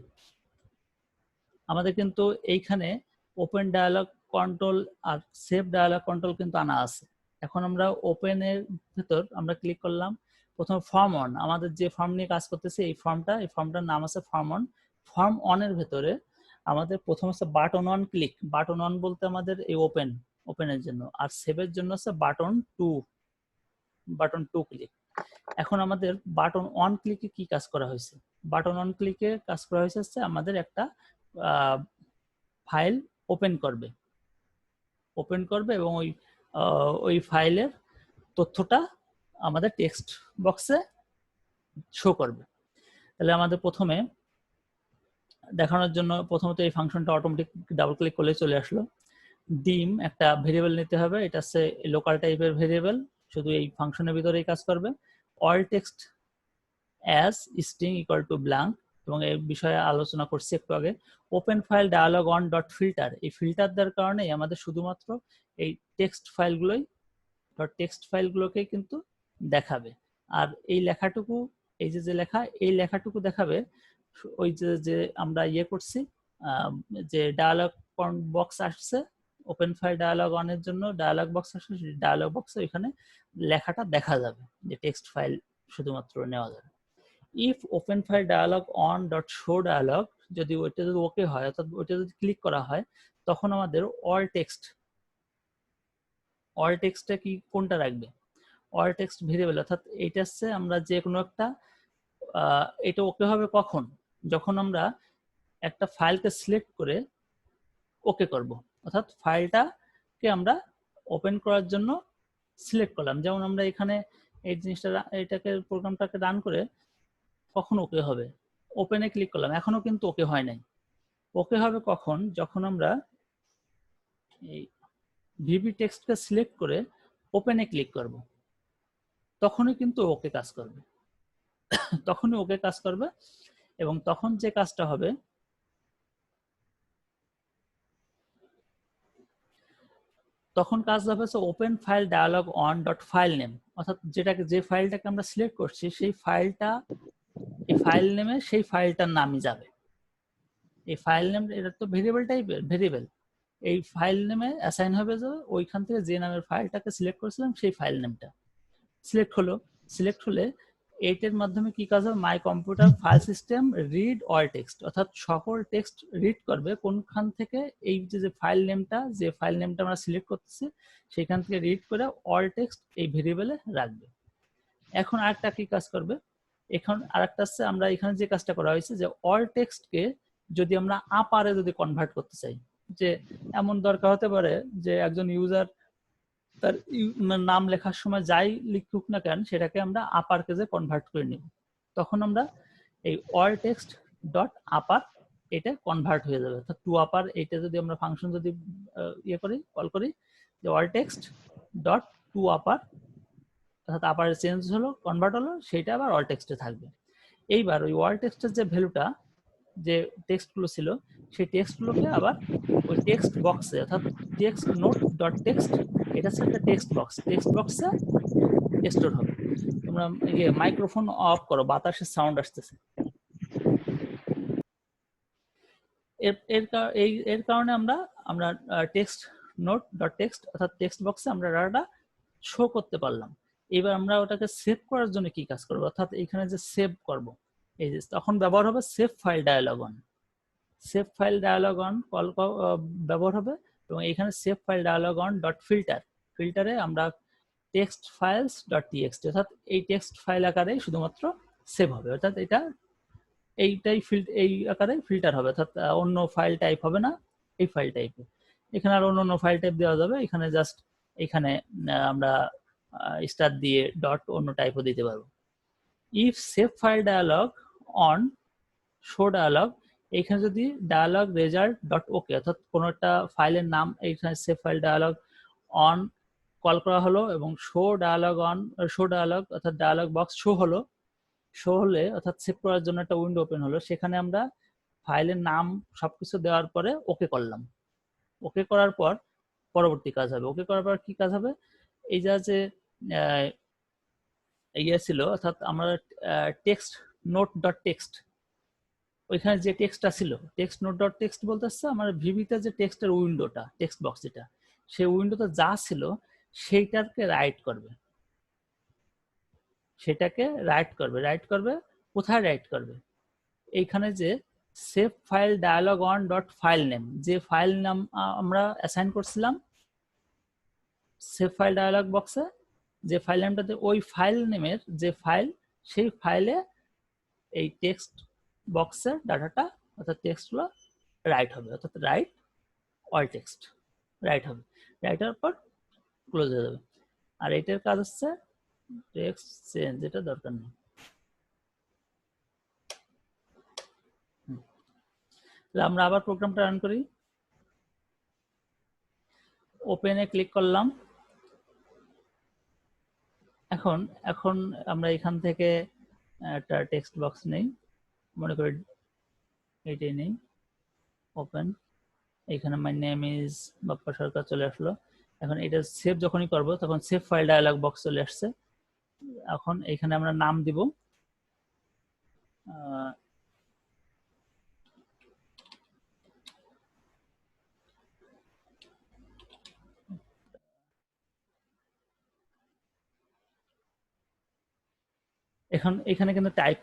আমাদের কিন্তু এইখানে ওপেন ডায়ালগ কন্ট্রোল আর সেভ ডায়ালগ কন্ট্রোল কিন্তু আনা আছে। এখন আমরা ওপেনের ভেতর আমরা ক্লিক করলাম, প্রথম ফর্ম অন, আমাদের যে ফর্ম নিয়ে কাজ করতেছে এই ফর্মটার নাম আছে ফর্ম অন। ফর্ম অনের ভেতরে আমাদের প্রথম হচ্ছে button on click, button on বলতে আমাদের এই ওপেনের জন্য, আর সেভের জন্য হচ্ছে বাটন টু ক্লিক। এখন আমাদের বাটন অন ক্লিকে কি কাজ করা হয়েছে? বাটন অন ক্লিকে কাজ করা হয়েছে হচ্ছে আমাদের একটা ফাইল ওপেন করবে এবং ওই ফাইলের তথ্যটা আমাদের টেক্সট বক্সে শো করবে। তাহলে আমাদের প্রথমে দেখানোর জন্য প্রথমত এই ফাংশনটা অটোমেটিক ডাবল ক্লিক করলে চলে আসলো। ডিম একটা ভেরিয়েবল নিতে হবে, এটা হচ্ছে লোকাল টাইপের ভেরিয়েবল, শুধু এই ফাংশনের ভিতরেই কাজ করবে। All text as string equal to blank, এবং এই বিষয়ে আলোচনা করছি একটু আগে। Open file dialog one dot filter, এই ফিল্টার দেওয়ার কারণে আমাদের শুধুমাত্র এই টেক্সট ফাইলগুলোকেই কিন্তু দেখাবে। আর এই লেখাটুকু, এই যে লেখা, এই লেখাটুকু দেখাবে ওই যে আমরা করছি, যে ডায়ালগ বক্স আসছে ওপেন ফাইল ডায়ালগ অনের জন্য, ডায়ালগ বক্স আসছে, ডায়ালগ বক্সে ওইখানে লেখাটা দেখা যাবে, যে টেক্সট ফাইল শুধুমাত্র নেওয়া যাবে। If open file dialog one dot show dialog, যদি ওইটা যদি ওকে হয়, অর্থাৎ ওইটা যদি ক্লিক করা হয়, তখন আমাদের অল টেক্সটটা কি কোনটা রাখবে? অল টেক্সট ভেরিয়েবল, অর্থাৎ এইটা হচ্ছে আমরা যে কোনো একটা, এটা ওকে হবে কখন? যখন আমরা একটা ফাইলকে সিলেক্ট করে ওকে করব, অর্থাৎ ফাইলটাকে আমরা ওপেন করার জন্য সিলেক্ট করলাম। যেমন আমরা এখানে এই জিনিসটা, এটাকে প্রোগ্রামটাকে রান করে কখন ওকে হবে? ওপেনে ক্লিক করলাম, এখনো কিন্তু ওকে হয় নাই। ওকে হবে কখন? যখন আমরা এই ভিবি টেক্সটকে সিলেক্ট করে ওপেনে ক্লিক করব, তখনই কিন্তু ওকে কাজ করবে, এবং তখন যে কাজটা হবে, তখন কাজ হবে open file dialog one dot file name, অর্থাৎ যে ফাইলটাকে আমরা সিলেক্ট করছি সেই ফাইলটা, এই ফাইল নেমে সেই ফাইলটার নামই যাবে। এই ফাইল নেম, এটা তো ভেরিয়েবল টাইপের ভেরিয়েবল, এই ফাইল নেমে অ্যাসাইন হবে যে ওইখান থেকে যে নামের ফাইলটাকে সিলেক্ট করেছিলাম সেই ফাইল নেমটা সিলেক্ট হলে এইটার মাধ্যমে কি কাজ হবে, my computer file system read all text, অর্থাৎ সকল টেক্সট রিড করবে কোনখান থেকে, এই যে ফাইল নেমটা আমরা সিলেক্ট করতেছি সেখান থেকে রিড করে অল টেক্সট এই ভেরিয়েবলে রাখবে। এখন আরেকটা কি কাজ করবে, এখন আরেকটা আছে, আমরা এখানে যে কাজটা করা হয়েছে যে অল টেক্সটকে যদি আমরা আপারে যদি কনভার্ট করতে চাই, যে এমন দরকার হতে পারে যে একজন ইউজার তার নাম লেখার সময় যাই লিখুক না কেন সেটাকে আমরা আপার কেজে কনভার্ট করে নিব, তখন আমরা এই অল টেক্সট ডট আপার এটা কনভার্ট হয়ে যাবে, অর্থাৎ টু আপার এটা যদি আমরা ফাংশন যদি কল করি যে অল টেক্সট ডট টু আপার, অর্থাৎ আপার চেঞ্জ হলো, কনভার্ট হলো, সেটা আবার অল টেক্সটে থাকবে। এইবার ওই অল টেক্সটের যে ভ্যালুটা, যে টেক্সটগুলো ছিল সেই টেক্সটগুলোকে আবার ওই টেক্সট বক্সে, অর্থাৎ টেক্সট নোট ডট টেক্সট, এটা হচ্ছে একটা টেক্সট বক্সে স্টোর হবে। তোমরা মাইক্রোফোন অফ করো, বাতাসের সাউন্ড আসতেছে। এর কারণে আমরা টেক্সট নোট ডট টেক্সট অর্থাৎ টেক্সট বক্সে আমরা ডাটা শো করতে পারলাম। এবার আমরা ওটাকে সেভ করার জন্য কি কাজ করবো, অর্থাৎ এখানে যে সেভ করব, এই যে তখন ব্যবহার হবে save file dialog one, save file dialog one call ব্যবহার হবে, এবং এখানে save file dialog one dot ফিল্টারে আমরা টেক্সট ফাইলস ডট টিএক্সটি, অর্থাৎ এই টেক্সট ফাইল আকারে শুধুমাত্র সেভ হবে, অর্থাৎ এই আকারে ফিল্টার হবে, অর্থাৎ অন্য ফাইল টাইপ হবে না, এই ফাইল টাইপে। এখানে আর অন্য ফাইল টাইপ দেওয়া যাবে, এখানে জাস্ট এখানে আমরা স্টার দিয়ে ডট অন্য টাইপও দিতে পারবো। If save file dialog one show dialog, এইখানে যদি ডায়ালগ রেজাল্ট ডট ওকে, অর্থাৎ কোনো একটা ফাইলের নাম এইখানে save file dialog one call করা হলো এবং শো ডায়ালগ অর্থাৎ ডায়ালগ বক্স শো হলে অর্থাৎ সেভ করার জন্য একটা উইন্ডো ওপেন হলো, সেখানে আমরা ফাইলের নাম সবকিছু দেওয়ার পরে ওকে করলাম। ওকে করার পর পরবর্তী কাজ হবে, ওকে করার পর কি কাজ হবে, এই যে ইয়ে ছিল, অর্থাৎ আমরা টেক্সট নোট ডট টেক্সট, ওইখানে যে টেক্সটটা ছিল টেক্সট নোট ডট টেক্সট বলতেছে আমার ভিভিতে যে টেক্সটের উইন্ডোটা, টেক্সট বক্স যেটা, সেই উইন্ডোতে যা ছিল সেইটাকে রাইট করবে, কোথায় রাইট করবে, এইখানে যে save file dialog one dot file name, যে ফাইল নাম আমরা অ্যাসাইন করছিলাম সেভ ফাইল ডায়ালগ বক্সে, যে ফাইল নেমটাতে ওই ফাইল নেমের যে ফাইল, সেই ফাইলে এই টেক্সট বক্সের ডাটাটা অর্থাৎ টেক্সটগুলো রাইট হবে, অর্থাৎ রাইট অল টেক্সট রাইট হবে, রাইট হওয়ার পর ক্লোজ হয়ে যাবে। আর এটার কাজ হচ্ছে টেক্সট চেঞ্জ, এটা দরকার নেই। আমরা আবার প্রোগ্রামটা রান করি, ওপেনে ক্লিক করলাম। এখন আমরা এখান থেকে একটা টেক্সট বক্স নেই, মনে করি এটাই নেই, ওপেন, এখানে মাই নেম ইজ বাপ্পা সরকার চলে আসলো। এখন এটা সেভ যখনই করব তখন সেভ ফাইল ডায়ালগ বক্স চলে আসছে। এখন এখানে আমরা নাম দিব, এখন এখানে কিন্তু type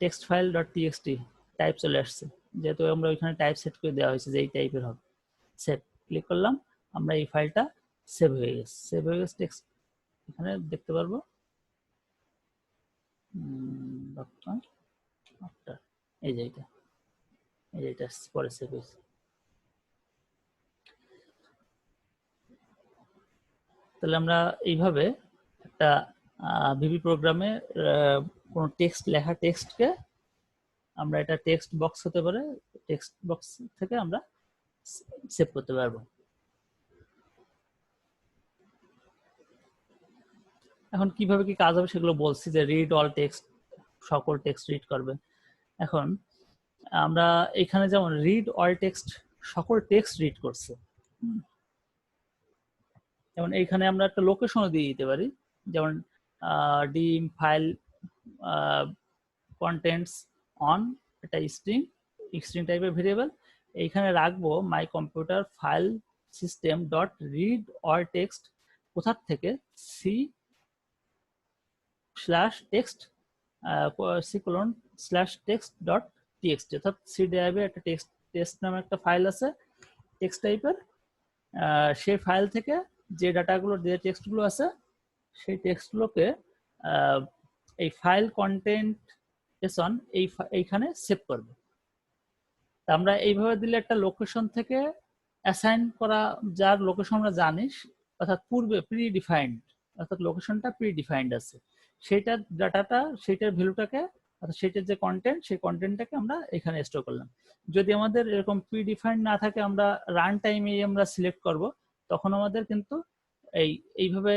text file dot TXT type চলে আসছে, যেহেতু আমরা ওইখানে টাইপ সেট করে দেওয়া হয়েছে যে এই টাইপের হবে। সেভ ক্লিক করলাম, আমরা এই ফাইলটা সেভ হয়ে গেছে, টেক্সট এখানে দেখতে পারবো, এই যে এটা পরে সেভ হয়েছে। তাহলে আমরা এইভাবে একটা ভিবি প্রোগ্রামে কোনো লেখা টেক্সটকে আমরা এটা টেক্সট বক্স হতে পারে, টেক্সট বক্স থেকে আমরা সেভ করতে পারবো। এখন কিভাবে কি কাজ হবে সেগুলো বলছি, যে রিড অল টেক্সট, সকল টেক্সট রিড করবে। এখন আমরা এখানে যেমন রিড অল টেক্সট সকল টেক্সট রিড করছে, যেমন এইখানে আমরা একটা লোকেশনও দিয়ে দিতে পারি, যেমন ডিম ফাইল কন্টেন্টস অন, এটা স্ট্রিং টাইপের ভেরিয়েবল, এইখানে রাখবো my computer file system dot read all text, কোথার থেকে C/text c:/text.txt, অর্থাৎ সি ড্রাইভে একটা টেক্সট নামে একটা ফাইল আছে টেক্সট টাইপের। সেই ফাইল থেকে যে ডাটাগুলো, যে টেক্সটগুলো আছে সেই টেক্সটগুলোকে এই ফাইল কন্টেন্ট এইখানে সেভ করবে। আমরা এইভাবে দিলে একটা লোকেশন থেকে অ্যাসাইন করা, যার লোকেশন আমরা জানি, অর্থাৎ পূর্বে প্রিডিফাইন্ড, অর্থাৎ লোকেশনটা প্রিডিফাইন্ড আছে, সেইটার ডাটাটা, সেইটার ভ্যালুটাকে, অর্থাৎ সেইটার যে কন্টেন্ট, সেই কন্টেন্টটাকে আমরা এখানে স্টোর করলাম। যদি আমাদের এরকম প্রিডিফাইন্ড না থাকে, আমরা রান টাইমে আমরা সিলেক্ট করব, তখন আমাদের কিন্তু এইভাবে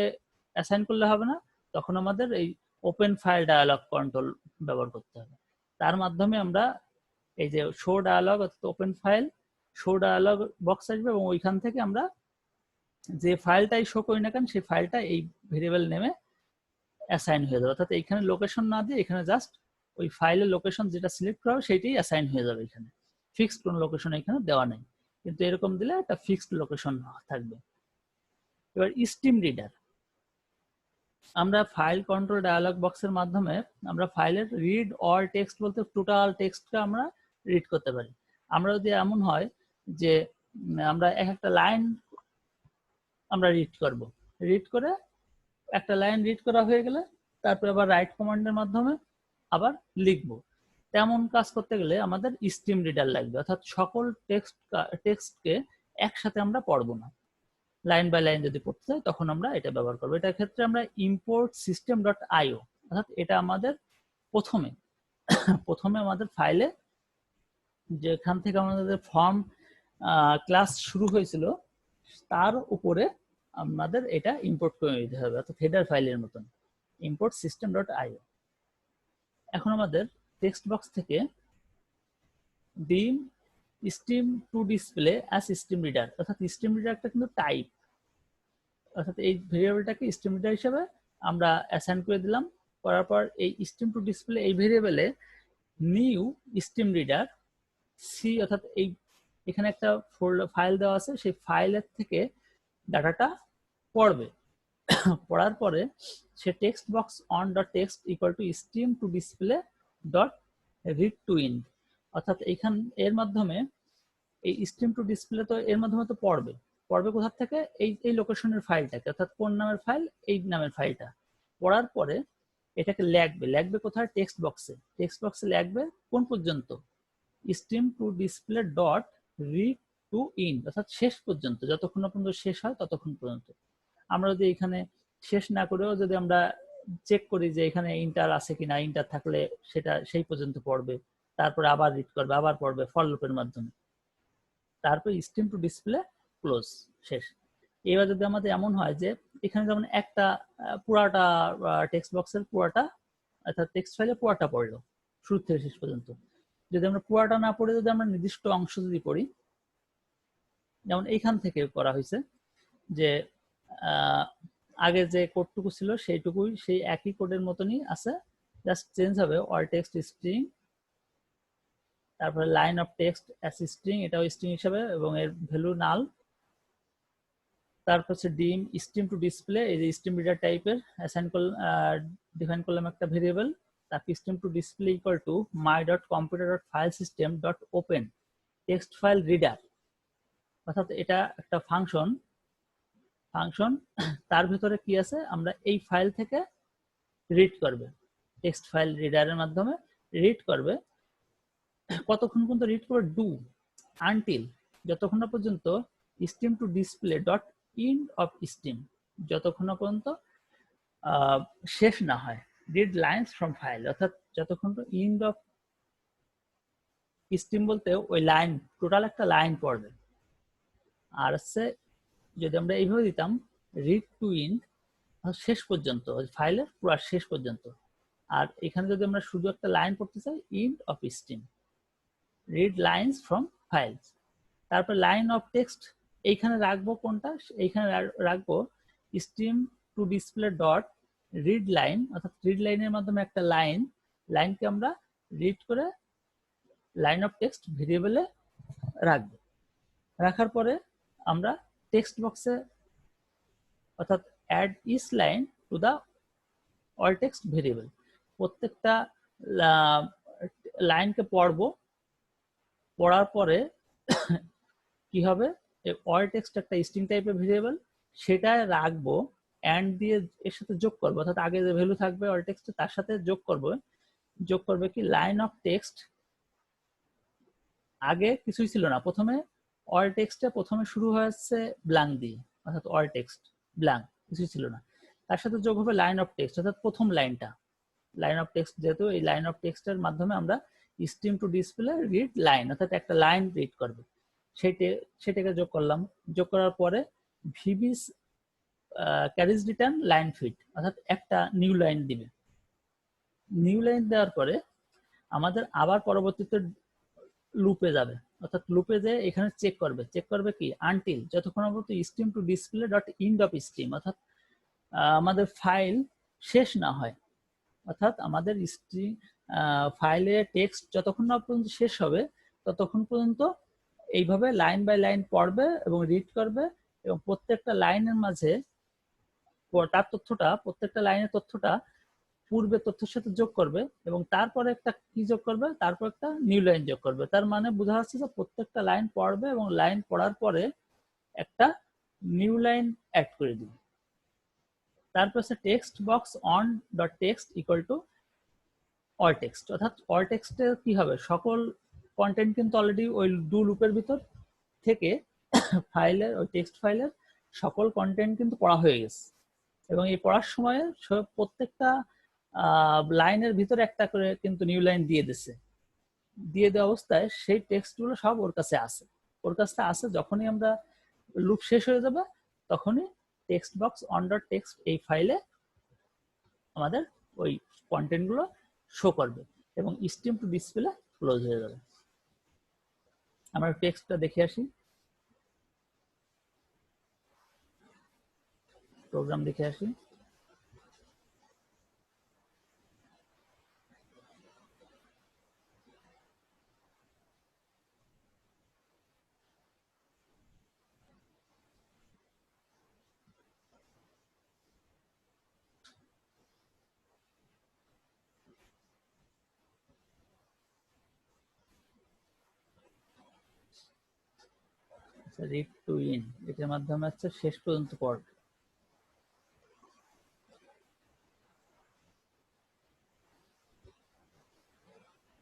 অ্যাসাইন করলে হবে না, তখন আমাদের এই ওপেন ফাইল ডায়ালগ কন্ট্রোল ব্যবহার করতে হবে। তার মাধ্যমে আমরা এই যে শো ডায়ালগ অর্থাৎ open file, show dialog box আসবে এবং ওইখান থেকে আমরা যে ফাইলটাই শো করি না কেন সেই ফাইলটা এই ভেরিয়েবল নেমে অ্যাসাইন হয়ে যাবে। অর্থাৎ এখানে লোকেশন না দিয়ে এখানে জাস্ট ওই ফাইলের লোকেশন যেটা সিলেক্ট করা হবে সেইটাই অ্যাসাইন হয়ে যাবে। এখানে ফিক্সড কোনো লোকেশন এখানে দেওয়া নেই, কিন্তু এরকম দিলে একটা ফিক্সড লোকেশন থাকবে। এবার স্টিম রিডার, আমরা ফাইল কন্ট্রোল ডায়ালগ বক্সের মাধ্যমে আমরা ফাইলের রিড অল টেক্সট বলতে টোটাল টেক্সটটা আমরা রিড করতে পারি। আমরা যদি এমন হয় যে আমরা একটা লাইন আমরা রিড করব, রিড করে একটা লাইন রিড করা হয়ে গেলে তারপরে আবার রাইট কমান্ডের মাধ্যমে আবার লিখবো, তেমন কাজ করতে গেলে আমাদের স্টিম রিডার লাগবে। অর্থাৎ সকল টেক্সটকে একসাথে আমরা পড়বো না, লাইন বাই লাইন যদি পড়তে চাই তখন আমরা এটা ব্যবহার করবো। এটার ক্ষেত্রে আমরা ইম্পোর্ট system.io, অর্থাৎ এটা আমাদের প্রথমে আমাদের ফাইলে যেখান থেকে আমাদের ফর্ম ক্লাস শুরু হয়েছিল তার উপরে আমাদের এটা ইম্পোর্ট করে নিতে হবে, অর্থাৎ হেডার ফাইলের মতন ইম্পোর্ট system.io। এখন আমাদের টেক্সট বক্স থেকে dim stream to display as stream reader, অর্থাৎ স্টিম রিডারটা কিন্তু টাইপ, অর্থাৎ এই ভেরিয়েবলটাকে স্টিম রিডার হিসেবে আমরা অ্যাসাইন করে দিলাম। করার পর এই স্টিম টু ডিসপ্লে এই ভেরিয়েবলে নিউ স্টিম রিডার সি, অর্থাৎ এখানে একটা ফাইল দেওয়া আছে, সেই ফাইলের থেকে ডাটাটা পড়বে। পড়ার পরে সে text box one dot text equal to stream to display dot read to end, অর্থাৎ এর মাধ্যমে এই স্টিম টু ডিসপ্লে তো এর মাধ্যমে তো পড়বে কোথা থেকে, এই লোকেশনের ফাইলটাকে, অর্থাৎ কোন নামের ফাইল, এই নামের ফাইলটা পড়ার পরে এটাকে লাগবে কোথায়, টেক্সট বক্সে লাগবে কোন পর্যন্ত, stream to display dot read to end, অর্থাৎ শেষ পর্যন্ত, যতক্ষণ পর্যন্ত শেষ হয় ততক্ষণ পর্যন্ত। আমরা যদি এখানে শেষ না করেও যদি আমরা চেক করি যে এখানে ইন্টার আছে কিনা, ইন্টার থাকলে সেটা সেই পর্যন্ত পড়বে, তারপরে আবার রিড করবে, আবার পড়বে ফর লুপের মাধ্যমে, তারপর স্টিম টু ডিসপ্লে ক্লোজ, শেষ। এবার যদি আমাদের এমন হয় যে এখানে যেমন একটা পুরাটা টেক্সট বক্সের পুরাটা, অর্থাৎ টেক্সট ফাইলে পুরাটা পড়লো শুরু থেকে শেষ পর্যন্ত, যদি আমরা পুরাটা না পড়ে যদি আমরা নির্দিষ্ট অংশ যদি পড়ি, যেমন এইখান থেকে করা হয়েছে যে আগে যে কোডটুকু ছিল সেইটুকুই, সেই একই কোডের মতনই আছে, জাস্ট চেঞ্জ হবে অল টেক্সট স্ট্রিং, তারপরে line of text as string, এটাও স্ট্রিং হিসেবে এবং এর ভ্যালু নাল। তারপর হচ্ছে ডিম স্টিম টু ডিসপ্লে, এই যে স্টিম রিডার টাইপের অ্যাসাইন করলাম, ডিফাইন করলাম একটা ভেরিয়েবল, তারপর stream to display equal to my dot computer dot file system dot open text file reader, অর্থাৎ এটা একটা ফাংশন, তার ভিতরে কি আছে, আমরা এই ফাইল থেকে রিড করবে, টেক্সট ফাইল রিডারের মাধ্যমে রিড করবে। কতক্ষণ পর্যন্ত রিড করবে, ডু আনটিল, যতক্ষণ পর্যন্ত stream to display dot end of stream, যতক্ষণ পর্যন্ত শেষ না হয়, রিড লাইনস ফ্রম ফাইল, অর্থাৎ যতক্ষণ ইন্ড অফ স্টিম বলতে ওই লাইন, টোটাল একটা লাইন পড়বে। আর হচ্ছে যদি আমরা এইভাবে দিতাম রিড টু ইন্ড, শেষ পর্যন্ত, ফাইলের পুরো শেষ পর্যন্ত। আর এখানে যদি আমরা শুধু একটা লাইন পড়তে চাই, end of stream, read lines from files, তারপর লাইন অফ টেক্সট এইখানে রাখবো কোনটা, এইখানে রাখবো stream to display dot read line, অর্থাৎ রিড লাইনের মাধ্যমে একটা লাইনকে আমরা রিড করে লাইন অফ টেক্সট ভেরিয়েবলে রাখবো। রাখার পরে আমরা টেক্সট বক্সে, অর্থাৎ add each line to the all text variable, প্রত্যেকটা লাইনকে পড়বো, পড়ার পরে কি হবে, অল টেক্সট একটা স্ট্রিং টাইপের ভেরিয়েবল, সেটা রাখবো অ্যান্ড দিয়ে এর সাথে যোগ করবো, অর্থাৎ আগে যে ভ্যালু থাকবে অল টেক্সটে তার সাথে যোগ করবে কি লাইন অফ টেক্সট। আগে কিছুই ছিল না, প্রথমে অল টেক্সটে প্রথমে শুরু হয়েছে ব্ল্যাঙ্ক দিয়ে, অর্থাৎ অল টেক্সট ব্ল্যাঙ্ক, কিছুই ছিল না। তার সাথে যোগ হবে লাইন অফ টেক্সট, অর্থাৎ প্রথম লাইনটা লাইন অফ টেক্সট, যেহেতু এই লাইন অফ টেক্সটের মাধ্যমে আমরা stream to display read line, অর্থাৎ একটা লাইন রিড করবে, সেটাকে যোগ করলাম। যোগ করার পরে VB carriage return line feed, অর্থাৎ একটা নিউ লাইন দিবে। নিউ লাইন দেওয়ার পরে আমাদের আবার পরবর্তীতে লুপে যাবে, অর্থাৎ লুপে যে এখানে চেক করবে কি আনটিল, যতক্ষণ পর্যন্ত stream to display dot end of stream, অর্থাৎ আমাদের ফাইল শেষ না হয়, অর্থাৎ আমাদের স্ট্রিম ফাইলে টেক্সট যতক্ষণ না পর্যন্ত শেষ হবে ততক্ষণ পর্যন্ত এইভাবে লাইন বাই লাইন পড়বে এবং রিড করবে, এবং প্রত্যেকটা লাইনের মাঝে তার তথ্যটা, প্রত্যেকটা লাইনের তথ্যটা পূর্বের তথ্যের সাথে যোগ করবে, এবং তারপরে একটা কি যোগ করবে, তারপর একটা নিউ লাইন যোগ করবে। তার মানে বোঝা যাচ্ছে যে প্রত্যেকটা লাইন পড়বে এবং লাইন পড়ার পরে একটা নিউ লাইন অ্যাড করে দিবে। তারপর হচ্ছে text box one dot text equal to all text, অর্থাৎ অল টেক্সটে কি হবে, সকল কন্টেন্ট কিন্তু অলরেডি ওই ডু লুপের ভিতর থেকে ফাইলের, ওই টেক্সট ফাইলের সকল কন্টেন্ট কিন্তু পড়া হয়ে গেছে, এবং এই পড়ার সময় প্রত্যেকটা লাইনের ভিতরে একটা করে কিন্তু নিউ লাইন দিয়ে দিচ্ছে। দিয়ে দেওয়া অবস্থায় সেই টেক্সটগুলো সব ওর কাছে আছে, যখনই আমরা লুপ শেষ হয়ে যাবে তখনই text box one dot text এই ফাইলে আমাদের ওই কন্টেন্টগুলো শো করবে এবং স্ট্রিম টু ডিসপ্লে ক্লোজ হয়ে যাবে। আমরা টেক্সটটা দেখে আসি, প্রোগ্রাম দেখে আসি। রিড টু ইন, এটার মাধ্যমে হচ্ছে শেষ পর্যন্ত পড়বে।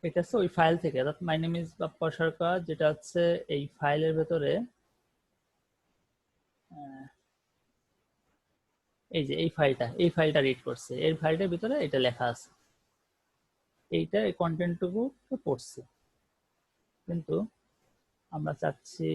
এটা হচ্ছে ওই ফাইল থেকে, অর্থাৎ মাই নেম ইজ বাপ্পা সরকার, যেটা হচ্ছে এই ফাইলের ভেতরে, এই যে এই ফাইলটা রিড করছে, এই ফাইলটার ভিতরে এটা লেখা আছে, এইটা এই কন্টেন্টটুকু পড়ছে। কিন্তু আমরা চাচ্ছি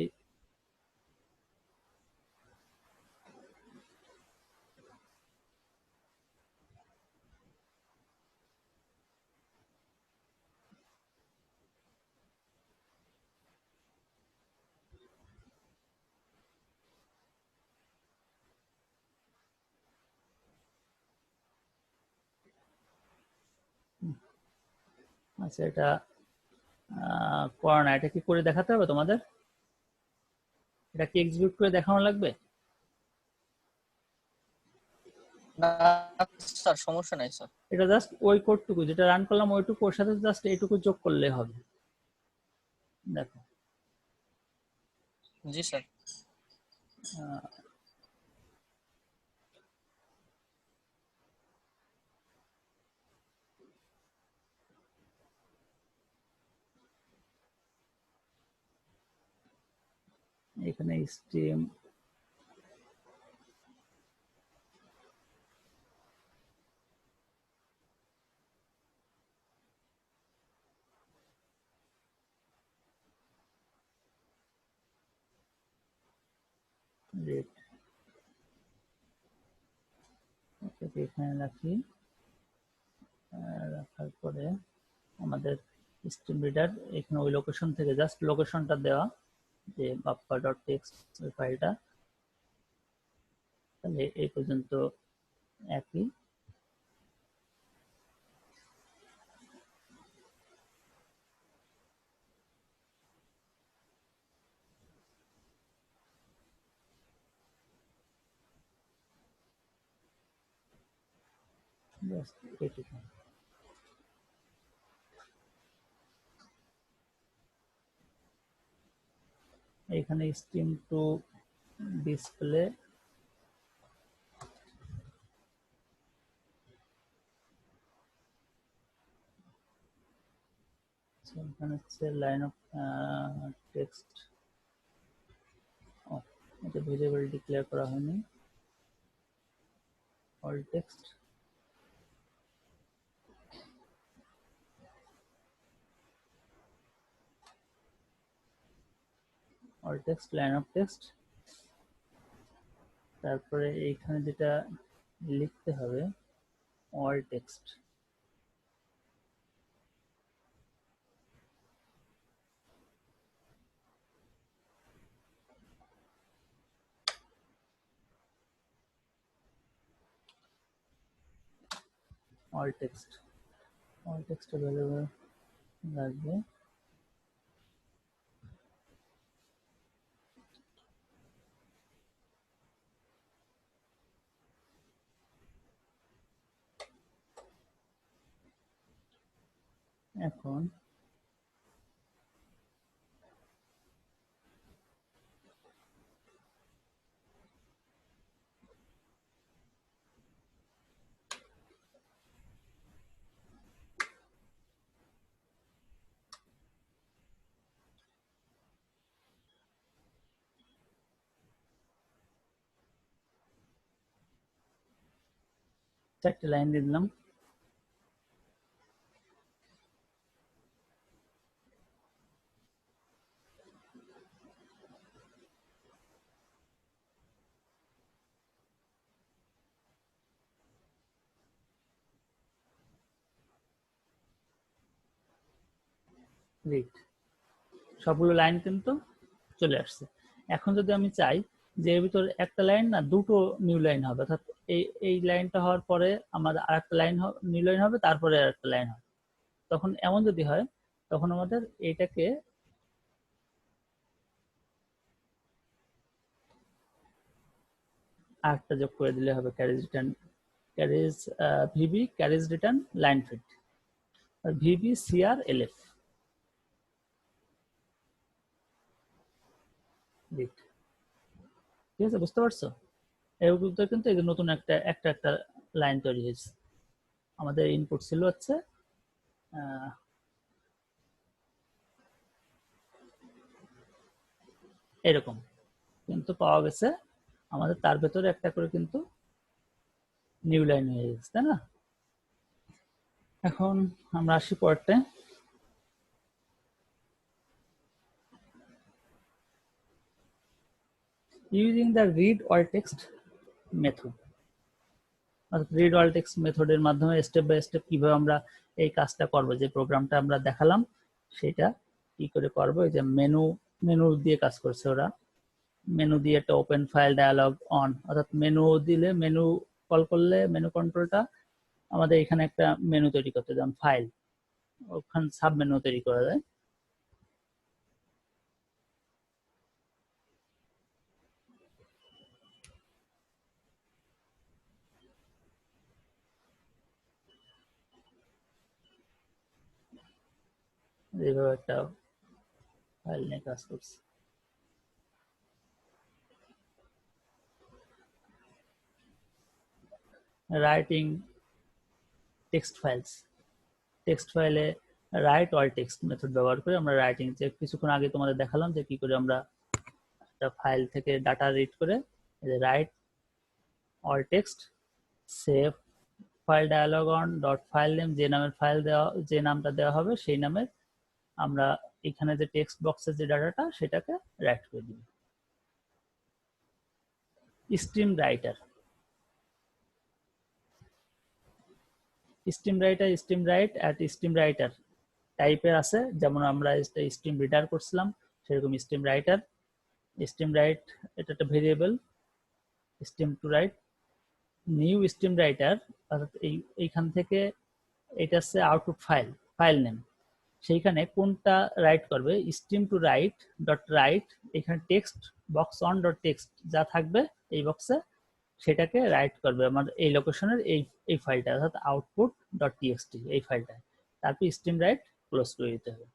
আচ্ছা, এটা করো না, এটা কি করে দেখাতে হবে তোমাদের? এটা কি এক্সিকিউট করে দেখানো লাগবে? না স্যার, সমস্যা নাই স্যার। এটা জাস্ট ওই কোডটুকু যেটা রান করলাম ওইটুকু, ওর সাথে জাস্ট এইটুকু যোগ করলে হবে। দেখো জি স্যার। এখানে স্ট্রিম রেট, এখানে রাখি। রাখার পরে আমাদের স্ট্রিম রিডার এখানে ওই লোকেশন থেকে জাস্ট লোকেশনটা দেওয়া, যে বাপ্পা ডট টেক্সট ওই ফাইলটা, তাহলে এই পর্যন্ত একই। এইটুকু এখানে স্ট্রিম টু ডিসপ্লে, এখানে হচ্ছে লাইন অফ টেক্সট, এটা ভেরিয়েবল ডিক্লেয়ার করা হয়নি, all text, all text, line of text. তারপরে এইখানে যেটা লিখতে হবে all text, all text, all text available লাগবে। এখন চারটে লাইন দিয়ে দিলাম। রিড, সবগুলো লাইন কিন্তু চলে আসছে। এখন যদি আমি চাই যে এর ভিতর একটা লাইন না দুটো নিউ লাইন হবে, অর্থাৎ এই লাইনটা হওয়ার পরে আমার আরেকটা লাইন নিউ লাইন হবে, তারপরে আরেকটা লাইন হবে, তখন এমন যদি হয় তখন আমাদের এইটাকে আরেকটা যোগ করে দিলে হবে, carriage return, carriage VB carriage return line feed, VB CR LF read. ঠিক আছে, বুঝতে পারছো? এগুলোতে কিন্তু এই যে নতুন একটা একটা একটা লাইন তৈরি হয়েছে। আমাদের ইনপুট ছিল হচ্ছে এরকম, কিন্তু পাওয়া গেছে আমাদের তার ভেতরে একটা করে কিন্তু নিউ লাইন হয়ে গেছে, তাই না? এখন আমরা আসি পরেরটা, using the read all text method. Read all text মেথডের মাধ্যমে স্টেপ বাই স্টেপ কিভাবে আমরা এই কাজটা করব, যে প্রোগ্রামটা আমরা দেখালাম সেটা কি করে করব। এই যে মেনু দিয়ে কাজ করছে ওরা, মেনু দিয়ে একটা ওপেন ফাইল ডায়ালগ অন, অর্থাৎ মেনু দিলে, মেনু কল করলে মেনু কন্ট্রোলটা আমাদের এখানে একটা মেনু তৈরি করতে, যেমন ফাইল, ওখানে সাব মেনু তৈরি করা যায়। এইভাবে একটা ফাইল নিয়ে কাজ করছে। রাইটিং টেক্সট ফাইলস, টেক্সট ফাইলে রাইট অল টেক্সট মেথড ব্যবহার করে আমরা রাইটিং, যে কিছুক্ষণ আগে তোমাদের দেখালাম যে কি করে আমরা একটা ফাইল থেকে ডাটা রিড করে write all text, save file dialog one dot file name, যে নামের ফাইল দেওয়া, যে নামটা দেওয়া হবে সেই নামের আমরা এখানে যে টেক্সট বক্সের যে ডাটাটা সেটাকে রাইট করে দিব। Stream writer, stream writer, stream right at stream writer টাইপের আছে, যেমন আমরা স্ট্রিম রিডার করছিলাম সেরকম স্ট্রিম রাইটার। স্ট্রিম রাইট এটা একটা variable, stream to write, new stream writer, অর্থাৎ এইখান থেকে এটা হচ্ছে আউটপুট ফাইল, ফাইল নেম, সেইখানে কোনটা রাইট করবে, stream to write dot write, এখানে text box one dot text যা থাকবে এই বক্সে সেটাকে রাইট করবে আমার এই লোকেশনের এই ফাইলটা, অর্থাৎ আউটপুট ডট টিএক্সটি এই ফাইলটা, তারপর স্ট্রিম রাইট ক্লোজ করে দিতে হবে।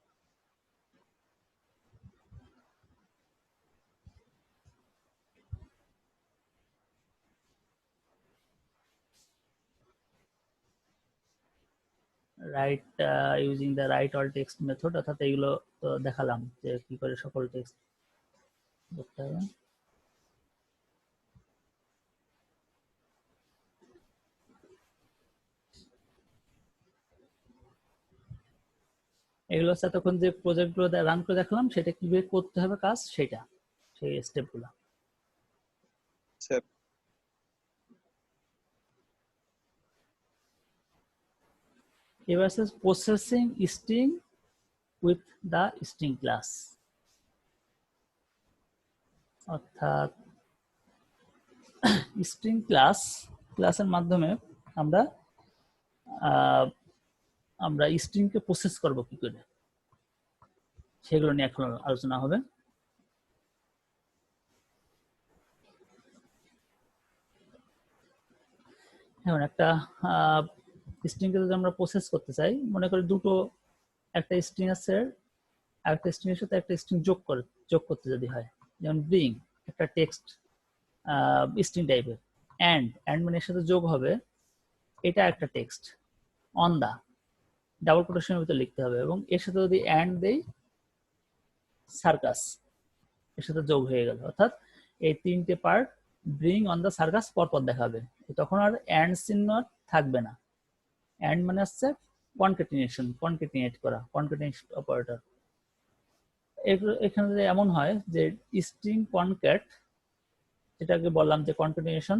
Right using the right all text method, অর্থাৎ এইগুলো তো দেখালাম যে কি করে সকল টেক্সট করতে হবে। এগুলো হচ্ছে এতক্ষণ যে প্রজেক্টগুলো রান করে দেখলাম সেটা কিভাবে করতে হবে কাজ, সেটা সেই স্টেপগুলো। স্যার এবার আছে processing string with the string class, অর্থাৎ স্ট্রিং ক্লাসের মাধ্যমে আমরা আমরা স্ট্রিংকে প্রসেস করব কি করে, সেগুলো নিয়ে এখন আলোচনা হবে। এখন একটা স্ট্রিংকে যদি আমরা প্রসেস করতে চাই, মনে করি দুটো, একটা স্ট্রিং আছে আরেকটা স্ট্রিং এর সাথে একটা স্ট্রিং যোগ করতে যদি হয়, যেমন ব্রিং একটা টেক্সট স্ট্রিং টাইপের, অ্যান্ড মানে এর সাথে যোগ হবে এটা একটা টেক্সট, অন দা ডাবল কোটেশনের ভিতরে লিখতে হবে, এবং এর সাথে যদি অ্যান্ড দেই সার্কাস এর সাথে যোগ হয়ে গেল, অর্থাৎ এই তিনটে part bring on the circus পরপর দেখাবে, তখন আর অ্যান্ড চিহ্ন থাকবে না। অ্যান্ড মানে হচ্ছে কনকেটিনেট করা, কনকেটিনেশন অপারেটর। এখানে এমন হয় যে স্ট্রিং কনক্যাট, যেটাকে বললাম যে কনকেটিনেশন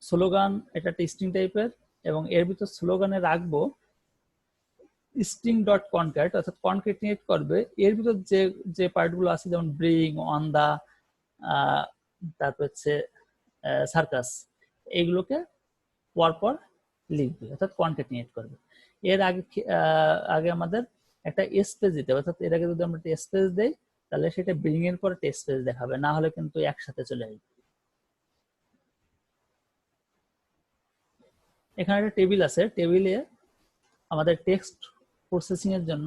স্লোগান, এটা একটা স্ট্রিং টাইপের, এবং এর ভিতর স্লোগানে রাখবো স্ট্রিং ডট কনক্যাট, অর্থাৎ কনকেটিনেট করবে এর ভিতর যে যে পার্টগুলো আছে, যেমন ব্রিং, অন দা, তারপর হচ্ছে সার্কাস, এইগুলোকে পরপর লিখবে, অর্থাৎ কনকেটিনেট করবে। এর আগে আমাদের একটা স্পেস দিতে হবে, অর্থাৎ এর আগে যদি আমরা একটা স্পেস দেই তাহলে সেটা ব্রিং এর পরে টেক্সট স্পেস দেখাবে, না হলে কিন্তু একসাথে চলে আসবে। এখানে একটা টেবিল আছে, টেবিলে আমাদের টেক্সট প্রসেসিং এর জন্য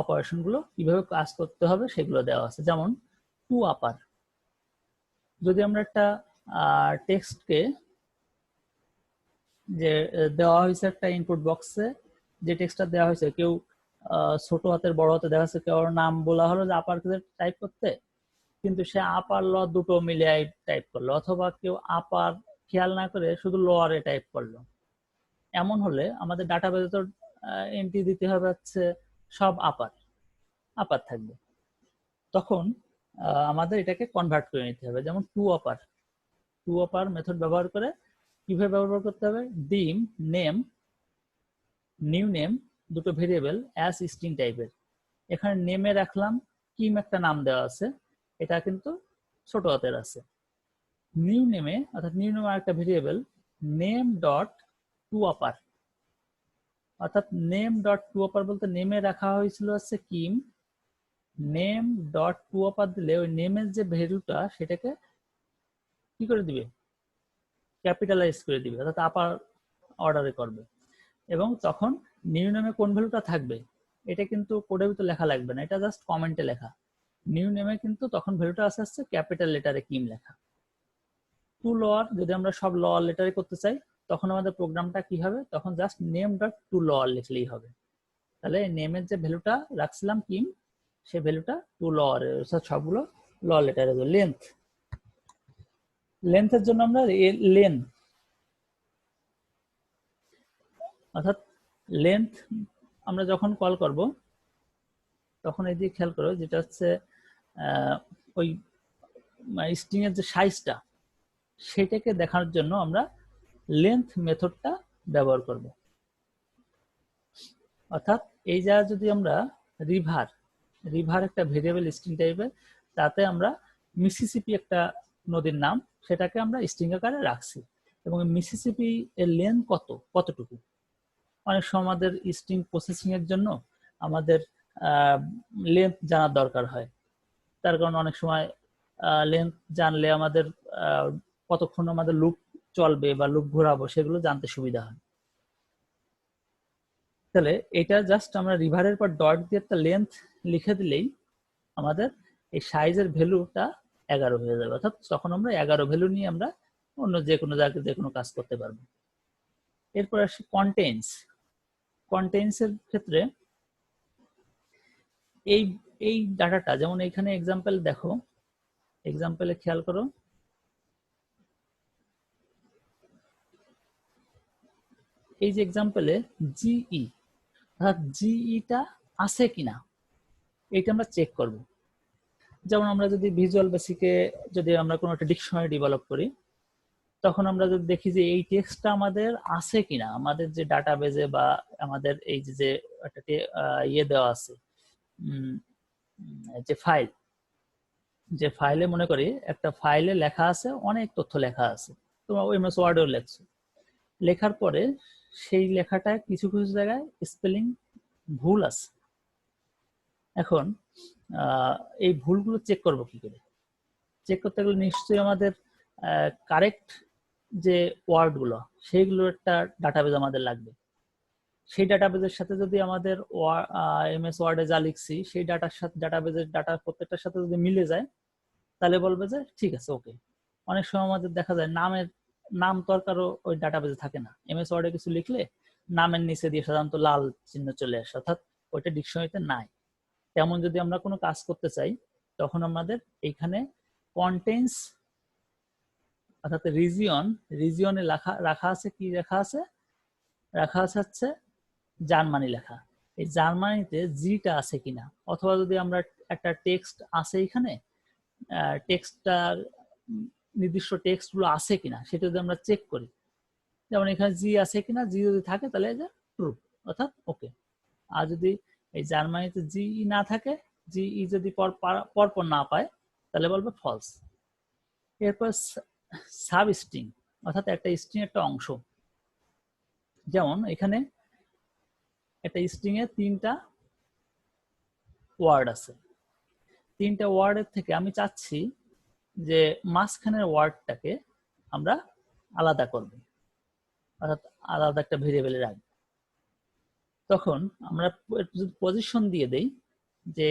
অপারেশন গুলো কিভাবে কাজ করতে হবে সেগুলো দেওয়া আছে। যেমন টু আপার, যদি আমরা একটা টেক্সটকে যে দেওয়া হয়েছে একটা ইনপুট বক্সে, যে টেক্সটটা দেওয়া হয়েছে, কেউ ছোট হাতের বড় হাতে দেখা যাচ্ছে, কেউ নাম বলা হলো যে আপার কেসে টাইপ করতে, কিন্তু সে আপার ল দুটো মিলে টাইপ করলো, অথবা কেউ আপার খেয়াল না করে শুধু লোয়ারে টাইপ করলো। এমন হলে আমাদের ডাটাবেজে তো এন্ট্রি দিতে হবে হচ্ছে সব আপার থাকবে, তখন আমাদের এটাকে কনভার্ট করে নিতে হবে। যেমন টু আপার মেথড ব্যবহার করে কিভাবে ব্যবহার করতে হবে, ডিম নেম নিউ নেম দুটো ভেরিয়েবল অ্যাজ স্ট্রিং টাইপের, এখানে নেমে রাখলাম কিম একটা নাম দেওয়া আছে, এটা কিন্তু ছোট হাতের আছে। নিউ নেমে, অর্থাৎ নিউ নেম একটা ভেরিয়েবল নেম ডট টু আপার, অর্থাৎ নেম ডট টু আপার বলতে নেমে রাখা হয়েছিল হচ্ছে কিম, নেম ডট টু আপার দিলে ওই নেমের যে ভ্যালুটা সেটাকে কি করে দিবে, ক্যাপিটালাইজ করে দিবে, অর্থাৎ আপার অর্ডারে করবে। এবং তখন নিউ নেমে কোন ভ্যালুটা থাকবে এটা কিন্তু কোডের ভিতরে লেখা লাগবে না, এটা জাস্ট কমেন্টে লেখা। নিউ নেমে কিন্তু তখন ভ্যালুটা আসে আসছে ক্যাপিটাল লেটারে কিম লেখা। টু লোয়ার, যদি আমরা সব লোয়ার লেটারে করতে চাই তখন আমাদের প্রোগ্রামটা কি হবে, তখন just name dot to lower লিখলেই হবে। তাহলে নেমের যে ভ্যালুটা রাখছিলাম কিম, সেই ভ্যালুটা টু লোয়ার, সবগুলো লোয়ার লেটারে। লেন্থের জন্য আমরা লেন, অর্থাৎ লেন্থ আমরা যখন কল করব তখন এই দিকে খেয়াল করো, যেটা হচ্ছে ওই স্ট্রিং এর যে সাইজটা সেটাকে দেখানোর জন্য আমরা লেন্থ মেথডটা ব্যবহার করব। অর্থাৎ এই যা যদি আমরা রিভার একটা ভেরিয়েবল স্ট্রিং টাইপের, তাতে আমরা মিসিসিপি একটা নদীর নাম, সেটাকে আমরা স্ট্রিং আকারে রাখছি, এবং মিসিসিপি এর লেন্থ কতটুকু। অনেক সময় আমাদের স্ট্রিং প্রসেসিং এর জন্য আমাদের লেন্থ জানার দরকার হয়, তার কারণ অনেক সময় লেন্থ জানলে আমাদের কতক্ষণ আমাদের লুপ চলবে বা লুপ ঘোরাবো সেগুলো জানতে সুবিধা হয়। তাহলে এটা জাস্ট আমরা রিভারের পর ডট দিয়ে একটা লেন্থ লিখে দিলেই আমাদের এই সাইজের ভ্যালুটা 11 হয়ে যাবে, অর্থাৎ তখন আমরা 11 ভ্যালু নিয়ে আমরা অন্য যে কোনো জায়গায় যে কোনো কাজ করতে পারবো। এরপর আসি কন্টেন্টস। কন্টেন্টসের ক্ষেত্রে এই এই ডাটাটা, যেমন এখানে এক্সাম্পল দেখো, এক্সাম্পলে খেয়াল করো, এই যে এক্সাম্পলে জিই, অর্থাৎ জিইটা আছে কিনা এইটা আমরা চেক করব। যেমন আমরা যদি ভিজুয়াল বেসিকে যদি আমরা কোনো একটা ডিকশনারি ডেভেলপ করি, তখন আমরা যদি দেখি যে এই টেক্সটটা আমাদের আছে কিনা, আমাদের যে ডাটাবেজে বা আমাদের এই যে একটা ইয়ে দেওয়া আছে, যে ফাইল, যে ফাইলে মনে করি একটা ফাইলে লেখা আছে, অনেক তথ্য লেখা আছে, তোমরা এমএস ওয়ার্ডেও লেখছো, লেখার পরে সেই লেখাটায় কিছু কিছু জায়গায় স্পেলিং ভুল আছে। এখন এই ভুলগুলো চেক করব কি করে? চেক করতে গেলে নিশ্চয়ই আমাদের কারেক্ট যে ওয়ার্ডগুলো সেইগুলোর একটা ডাটাবেজ আমাদের লাগবে। সেই ডাটাবেজের সাথে যদি আমাদের এমএস ওয়ার্ডে যা লিখছি সেই ডাটার সাথে ডাটাবেজের ডাটা প্রত্যেকটার সাথে যদি মিলে যায়, তাহলে বলবে যে ঠিক আছে, ওকে। অনেক সময় আমাদের দেখা যায় নাম তরকারও ওই ডাটাবেজে থাকে না। এমএস ওয়ার্ডে কিছু লিখলে নামের নিচে দিয়ে সাধারণত লাল চিহ্ন চলে আসে, অর্থাৎ ওইটা ডিকশনারিতে নাই। তেমন যদি আমরা কোনো কাজ করতে চাই, তখন আমাদের এইখানে কন্টেন্টস অর্থাৎ রিজিয়নে রাখা আছে, কি রাখা আছে হচ্ছে জার্মানি লেখা। এই জার্মানিতে জিটা আছে কিনা, অথবা যদি আমরা একটা টেক্সট আছে এখানে, টেক্সটটার নির্দিষ্ট টেক্সট গুলো আছে কিনা সেটা যদি আমরা চেক করি, যেমন এখানে জি আছে কিনা, জি যদি থাকে তাহলে ট্রু, অর্থাৎ ওকে। আর যদি এই জার্মানিতে জি না থাকে, জি যদি পরপর না পায়, তাহলে বলবে ফলস। এরপর সাব স্ট্রিং, অর্থাৎ একটা স্ট্রিং একটা অংশ। যেমন এখানে একটা স্ট্রিং এ 3টা ওয়ার্ড আছে, 3টা ওয়ার্ডের থেকে আমি চাচ্ছি যে মাঝখানের ওয়ার্ডটাকে আমরা আলাদা করব, অর্থাৎ আলাদা একটা ভেরিয়েবলে রাখবো। তখন আমরা যদি পজিশন দিয়ে দেই যে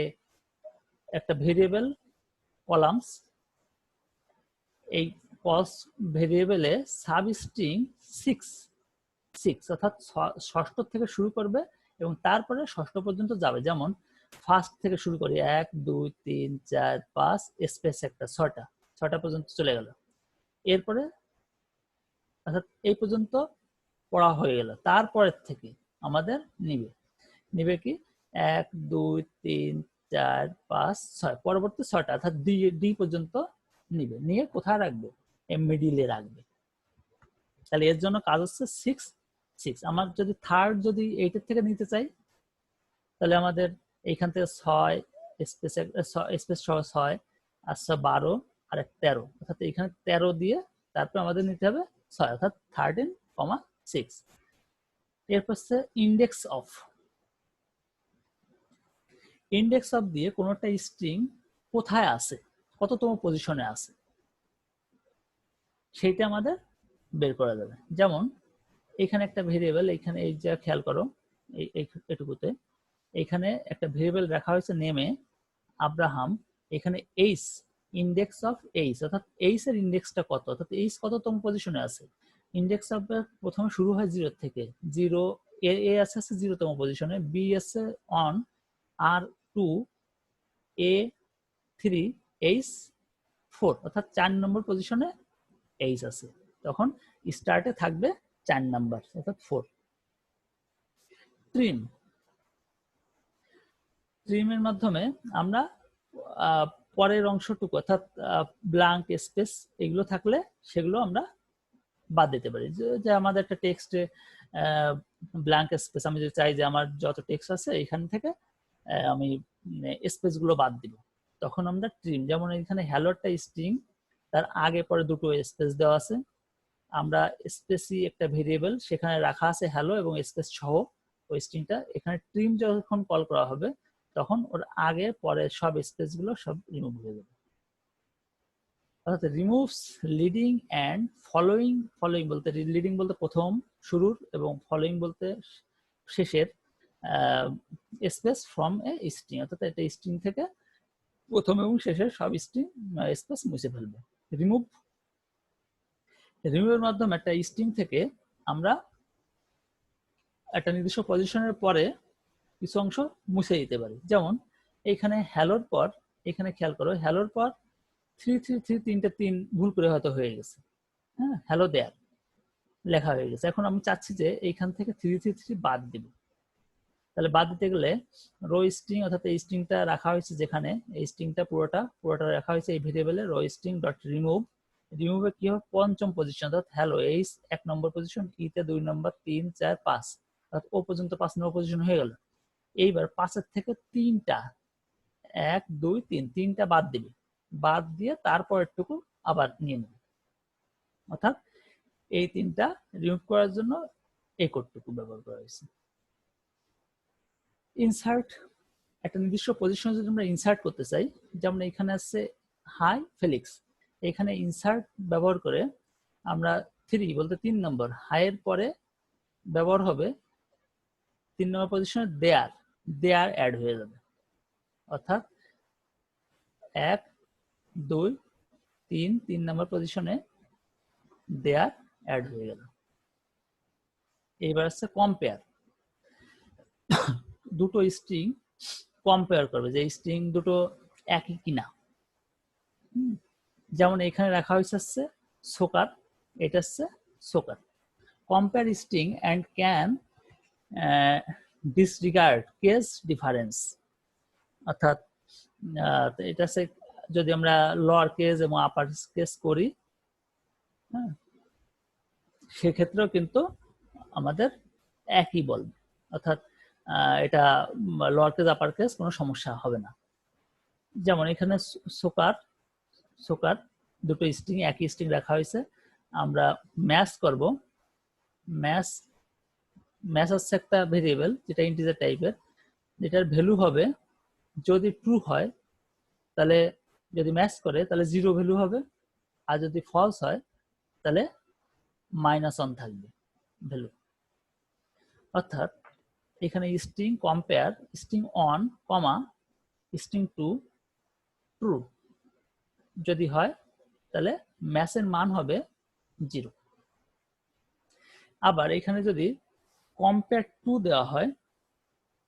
একটা ভেরিয়েবল কলামস, এই কস্ট ভেরিয়েবলে সাব স্ট্রিং 6 অর্থাৎ ষষ্ঠ থেকে শুরু করবে এবং তারপরে ষষ্ঠ পর্যন্ত যাবে। যেমন ফার্স্ট থেকে শুরু করি 1 2 3 4 5 স্পেস একটা 6টা পর্যন্ত চলে গেল। এরপরে অর্থাৎ এই পর্যন্ত পড়া হয়ে গেল, তারপরের থেকে আমাদের নিবে কি 1 2 3 4 5 6, পরবর্তী 6টা অর্থাৎ ডি পর্যন্ত নিয়ে কোথায় রাখবে? মিডিলে রাখবে। তাহলে এর জন্য কাজ হচ্ছে 6। আমার যদি থার্ড যদি 8 এর থেকে নিতে চাই, তাহলে আমাদের এইখান থেকে 6 স্পেস 6 আর 12 আর 13, অর্থাৎ এখানে 13 দিয়ে তারপর আমাদের নিতে হবে 6, অর্থাৎ 13,6। এরপর হচ্ছে ইন্ডেক্স অফ দিয়ে কোন একটা স্ট্রিং কোথায় আছে, কততম পজিশনে আছে, সেইটা আমাদের বের করা যাবে। যেমন এখানে একটা ভেরিয়েবল, এখানে এই যে খেয়াল করো এটুকুতে এখানে একটা ভেরিয়েবল রাখা হয়েছে নেমে আব্রাহাম। এখানে এইচ, ইন্ডেক্স অফ এইচ, অর্থাৎ এইচ এর ইন্ডেক্সটা কত, অর্থাৎ এইচ কততম পজিশনে আছে। ইন্ডেক্স অফ প্রথমে শুরু হয় 0 থেকে, 0 এ আছে 0তম পজিশনে, বি আছে 1, আর 2, এ 3, এইচ 4, অর্থাৎ 4 নম্বর পজিশনে এইচ আছে। তখন স্টার্টে থাকবে 4 নাম্বার, অর্থাৎ 4। ট্রিমের মাধ্যমে আমরা পরের অংশটুকু অর্থাৎ ব্ল্যাঙ্ক স্পেস এগুলো থাকলে সেগুলো আমরা বাদ দিতে পারি। যে আমাদের একটা টেক্সটে ব্ল্যাঙ্ক স্পেস, আমি যদি চাই যে আমার যত টেক্সট আছে এখান থেকে আমি স্পেস গুলো বাদ দিব, তখন আমরা ট্রিম। যেমন এখানে হ্যালো একটা স্ট্রিং, তার আগে পরে দুটো স্পেস দেওয়া আছে, আমরা স্পেসি একটা ভেরিয়েবল সেখানে রাখা আছে হ্যালো এবং স্পেস সহ ওই স্ট্রিংটা, এখানে ট্রিম যখন কল করা হবে তখন ওর আগে পরে সব স্পেস গুলো সব রিমুভ হয়ে যাবে। অর্থাৎ রিমুভস লিডিং অ্যান্ড ফলোইং বলতে লিডিং বলতে প্রথম শুরুর এবং ফলোইং বলতে শেষের স্পেস ফ্রম এ স্ট্রিং, অর্থাৎ একটা স্ট্রিং থেকে প্রথম এবং শেষের সব স্ট্রিং স্পেস মুছে ফেলবে। রিমুভের মাধ্যমে একটা স্ট্রিং থেকে আমরা একটা নির্দিষ্ট পজিশনের পরে কিছু অংশ মুছে দিতে পারি। যেমন এখানে হ্যালোর পর, এখানে খেয়াল করো হ্যালোর পর 333 তিনটে 3 ভুল করে হয়তো হয়ে গেছে, হ্যাঁ, হ্যালো দেয়ার লেখা হয়ে গেছে। এখন আমি চাচ্ছি যে এইখান থেকে 333 বাদ দিব। তাহলে বাদ দিতে গেলে রো স্ট্রিং অর্থাৎ এই স্ট্রিংটা রাখা হয়েছে যেখানে, এই স্ট্রিংটা পুরোটা রাখা হয়েছে এই ভেরিয়েবলে রো স্ট্রিং ডট রিমুভ। রিমুভে কি হবে, পঞ্চম পজিশন অর্থাৎ হ্যালো এইচ 1 নম্বর পজিশন, ইতে 2 নম্বর, 3 4 5 অর্থাৎ ও পর্যন্ত 5 নম্বর পজিশন হয়ে গেল। এইবার 5-এর থেকে 3টা 1 2 3 3টা বাদ দিবে, বাদ দিয়ে তারপরেরটুকু আবার নিয়ে নেবে। অর্থাৎ এই 3টা রিমুভ করার জন্য এই কোডটুকু ব্যবহার করা হয়েছে। ইনসার্ট, একটা নির্দিষ্ট পজিশনে যদি আমরা ইনসার্ট করতে চাই, যেমন এখানে আছে হাই ফেলিক্স, এখানে ইনসার্ট ব্যবহার করে আমরা 3 বলতে 3 নম্বর হাইয়ের পরে ব্যবহার হবে 3 নম্বর পজিশনে দেয়ার অ্যাড হয়ে যাবে। অর্থাৎ 1 2 3 নম্বর পজিশনে দেয়ার অ্যাড হয়ে গেল। এইবার আছে কম্পেয়ার, দুটো স্ট্রিং কম্পেয়ার করবে যে স্ট্রিং দুটো একই কিনা। যেমন এখানে রাখা হয়েছে হচ্ছে সোকার, এটা হচ্ছে soccer. Compare string and can disregard case difference, অর্থাৎ এটা হচ্ছে যদি আমরা লোয়ার কেস এবং আপার কেস করি, হ্যাঁ, সেক্ষেত্রেও কিন্তু আমাদের একই বলবে, অর্থাৎ এটা লোয়ার কেস আপার কেস কোনো সমস্যা হবে না। যেমন এখানে সোকার দুটো স্ট্রিং একই স্ট্রিং রাখা হয়েছে, আমরা ম্যাচ করব। ম্যাচ হচ্ছে একটা ভেরিয়েবল যেটা ইন্টিজার টাইপের, যেটার ভ্যালু হবে যদি ট্রু হয় তাহলে, যদি ম্যাচ করে তাহলে 0 ভ্যালু হবে, আর যদি ফলস হয় তাহলে -1 থাকবে ভ্যালু। অর্থাৎ এখানে string compare string one comma string two true যদি হয় তাহলে ম্যাচের মান হবে 0। আবার এখানে যদি কম্পেয়ার টু দেওয়া হয়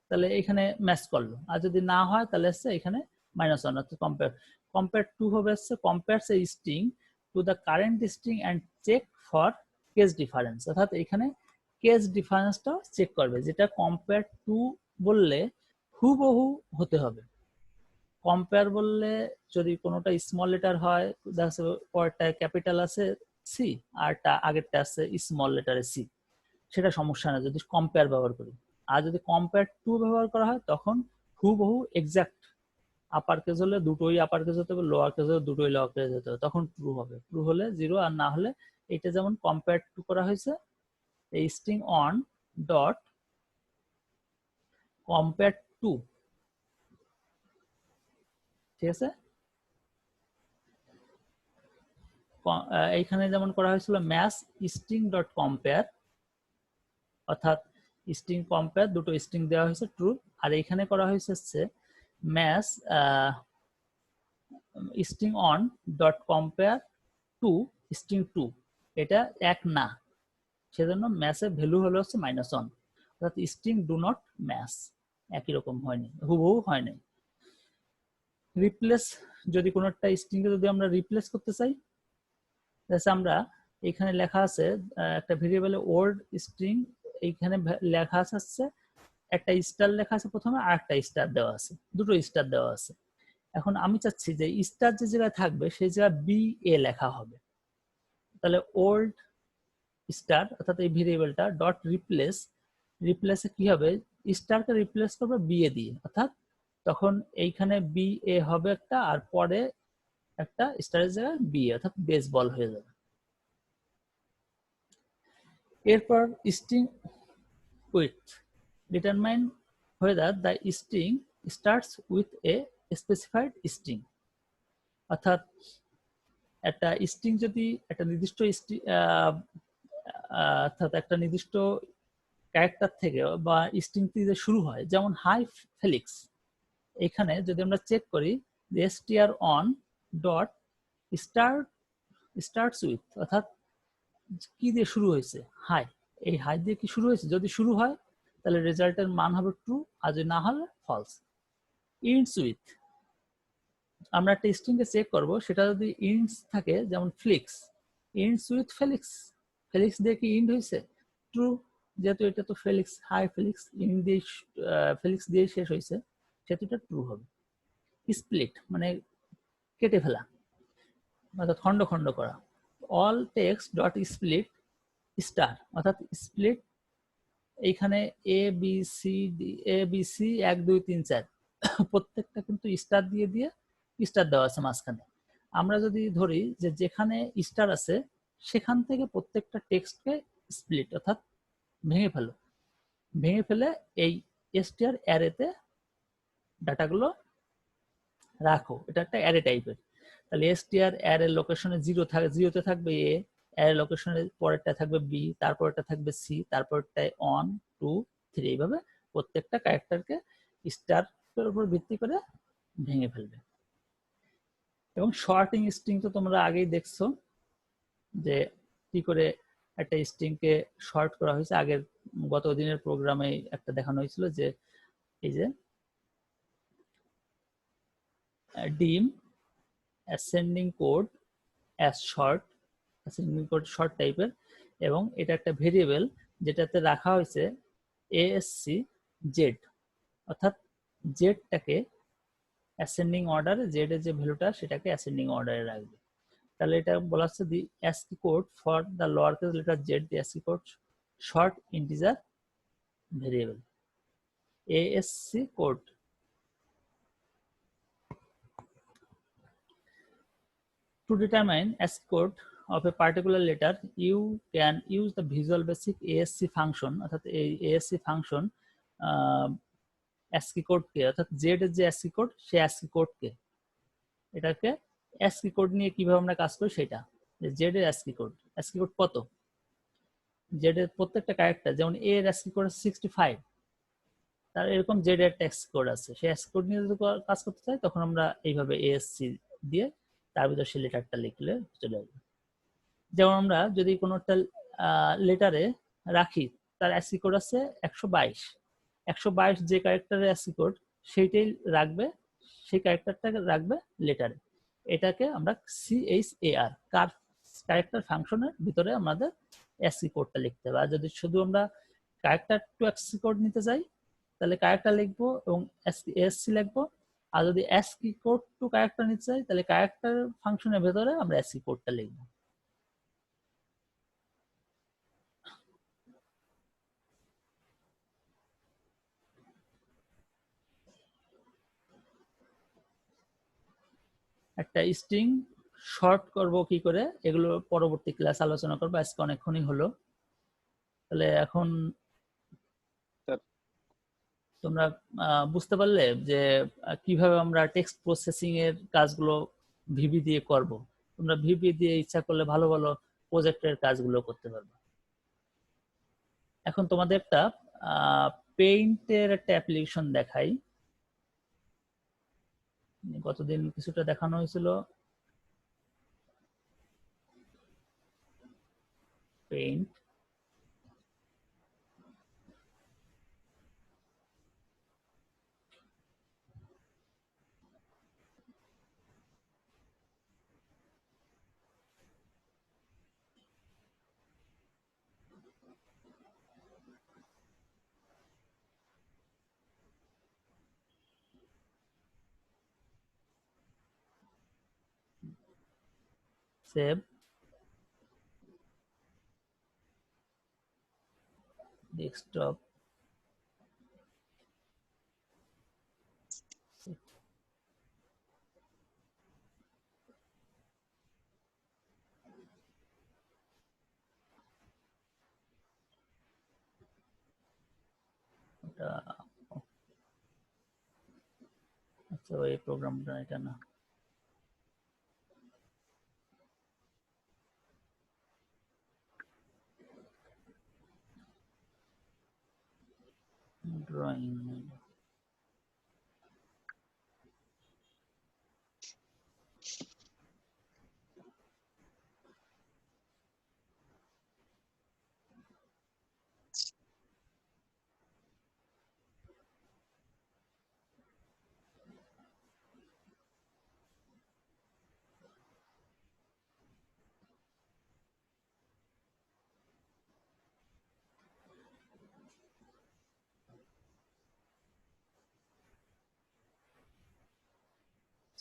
তাহলে এখানে ম্যাচ করলো, আর যদি না হয় তাহলে হচ্ছে এখানে -1, অর্থাৎ কম্পেয়ার টু হবে হচ্ছে compares a string to the current string and check for case difference, অর্থাৎ এখানে কেস ডিফারেন্সটা চেক করবে, যেটা কম্পেয়ার টু বললে হুবহু হতে হবে। কম্পেয়ার বললে যদি কোনোটা স্মল লেটার হয়, দেখা যাচ্ছে পরেরটা ক্যাপিটাল আছে সি আরটা আগেরটা আছে স্মল লেটারে সি, সেটা সমস্যা না যদি কম্পেয়ার ব্যবহার করি। আর যদি কম্পেয়ার টু ব্যবহার করা হয় তখন হুবহু এক্সাক্ট আপার কেস হলে দুটোই আপার কেস হতে হবে, লোয়ার কেস হলে দুটোই লোয়ার কেস হতে হবে, তখন ট্রু হবে। ট্রু হলে 0, আর না হলে এটা যেমন কম্পেয়ার টু করা হয়েছে, এই string one dot compare to, ঠিক আছে। এইখানে যেমন করা হয়েছিল ম্যাচ স্ট্রিং ডট কম্পেয়ার, অর্থাৎ স্ট্রিং কম্পেয়ার দুটো স্ট্রিং দেওয়া হয়েছে ট্রু, আর এখানে করা হয়েছে হচ্ছে match string one dot compare to string two, এটা এক না, সেজন্য ম্যাচের ভ্যালু হলো হচ্ছে -1, অর্থাৎ স্ট্রিং ডু নট ম্যাচ, একই রকম হয়নি, হুবহু হয়নি। রিপ্লেস, যদি কোনো একটা স্ট্রিংকে যদি আমরা রিপ্লেস করতে চাই, আমরা এখানে লেখা আছে একটা ভেরিয়েবলে ওল্ড স্ট্রিং, এইখানে লেখা আছে একটা স্টার লেখা আছে প্রথমে, আর একটা স্টার দেওয়া আছে, দুটো স্টার দেওয়া আছে। এখন আমি চাচ্ছি যে স্টার যে জায়গায় থাকবে সেই জায়গায় BA লেখা হবে, তাহলে ওল্ড স্টার অর্থাৎ এই ভেরিয়েবলটা ডট রিপ্লেসে কি হবে, স্টারকে রিপ্লেস করবে BA দিয়ে, অর্থাৎ তখন এইখানে BA হবে একটা, আর পরে একটা স্টারের জায়গায় BA, অর্থাৎ বেসবল হয়ে যাবে। এরপর string with, determine whether the string starts with a specified string, অর্থাৎ একটা স্ট্রিং যদি একটা নির্দিষ্ট অর্থাৎ একটা নির্দিষ্ট ক্যারেক্টার থেকে বা স্ট্রিং দিয়ে শুরু হয়, যেমন হাই ফেলিক্স, এখানে যদি আমরা চেক করি যে str on dot starts with, অর্থাৎ কি দিয়ে শুরু হয়েছে, হাই, এই হাই দিয়ে কি শুরু হয়েছে, যদি শুরু হয় তাহলে রেজাল্টের মান হবে ট্রু, আর যদি না হলে ফলস। ইন্টস উইথ, আমরা একটা স্ট্রিংকে চেক করব, সেটা যদি ইন্টস থাকে, যেমন ফ্লিক্স, ইন্টস উইথ ফেলিক্স, ফেলিক্স দিয়ে কি ইন্ট হয়েছে? ট্রু, যেহেতু এটা তো ফেলিক্স, হাই ফেলিক্স, ইন্ট দিয়ে ফেলিক্স দিয়ে শেষ হয়েছে, সেহেতু এটা ট্রু হবে। স্প্লিট মানে কেটে ফেলা, অর্থাৎ খণ্ড খণ্ড করা। All text dot split star, অর্থাৎ স্প্লিট এইখানে A B C D, A B C 1 2 3 4 প্রত্যেকটা কিন্তু স্টার দিয়ে দিয়ে স্টার দেওয়া আছে মাঝখানে। আমরা যদি ধরি যে যেখানে স্টার আছে সেখান থেকে প্রত্যেকটা টেক্সটকে স্প্লিট অর্থাৎ ভেঙে ফেলো, ভেঙে ফেলে এই str অ্যারেতে ডাটাগুলো রাখো। এটা একটা অ্যারে টাইপের। তাহলে str অ্যারে লোকেশনে 0 থাকে, 0 তে থাকবে a, অ্যারে লোকেশনের পরেরটা থাকবে b, তারপরটা থাকবে c, তারপরটায় 1 2 3, এইভাবে প্রত্যেকটা ক্যারেক্টারকে স্টার এর উপর ভিত্তি করে ভেঙে ফেলবে। এবং শর্টিং স্ট্রিং তো তোমরা আগেই দেখছো যে কি করে একটা স্ট্রিংকে শর্ট করা হয়েছে। আগের গত দিনের প্রোগ্রামে একটা দেখানো হয়েছিল যে এই যে ডিম ascending code as short, ascending code short টাইপের, এবং এটা একটা ভেরিয়েবল যেটাতে রাখা হয়েছে এএসসি জেড, অর্থাৎ জেডটাকে অ্যাসেন্ডিং অর্ডারে, জেড এর যে ভ্যালুটা সেটাকে অ্যাসেন্ডিং অর্ডারে রাখবে। তাহলে এটা বলা হচ্ছে দি ASCII code for the lower case letter Z, the ASCII code short integer variable ASCII code. To determine ASCII code of a particular letter, you can use the Visual Basic ASCII function, অর্থাৎ এই ASCII function ASCII কোডকে, অর্থাৎ Z এর যে ASCII code সেই ASCII কোডকে, এটাকে ASCII code নিয়ে কিভাবে আমরা কাজ করি সেটা, জেড এর ASCII কোড, ASCII কোড কত, জেড এর প্রত্যেকটা ক্যারেক্টার, যেমন এ এর ASCII কোড 65, তার এরকম জেড এর ASCII কোড আছে, সেই ASCII কোড নিয়ে যদি কাজ করতে চাই তখন আমরা এইভাবে ASCII দিয়ে তার ভিতর সেই লেটারটা লিখলে চলে আসবে। যেমন আমরা যদি কোনো একটা লেটারে রাখি, তার ASCII কোড আছে 122, 122 যে ক্যারেক্টারের ASCII কোড সেইটাই রাখবে, সেই ক্যারেক্টারটাকে রাখবে লেটারে। এটাকে আমরা CHAR ক্যারেক্টার ফাংশনের ভিতরে আমাদের ASCII কোডটা লিখতে হবে। আর যদি শুধু আমরা ক্যারেক্টার টু ASCII কোড নিতে চাই তাহলে ক্যারেক্টার লিখবো এবং ASCII লিখবো। আর যদি ASCII কোড টু ক্যারেক্টার নিতে চাই তাহলে ক্যারেক্টার ফাংশনের ভেতরে আমরা ASCII কোডটা লিখবো। একটা স্ট্রিং শর্ট করব কি করে, এগুলো পরবর্তী ক্লাস আলোচনা করবো, আজকে অনেকক্ষণই হলো। তাহলে এখন তোমরা বুঝতে পারলে যে কিভাবে আমরা টেক্সট প্রসেসিং এর কাজগুলো ভিবি দিয়ে করব। তোমরা ভিবি দিয়ে ইচ্ছা করলে ভালো ভালো প্রজেক্টের কাজগুলো করতে পারবে। এখন তোমাদের একটা পেইন্টের একটা অ্যাপ্লিকেশন দেখাই, গতদিন কিছুটা দেখানো হয়েছিল। পেইন্ট, সেভ, ডেস্কটপ, এটা আচ্ছা এই প্রোগ্রামটা এটা না, ড্রয়িং,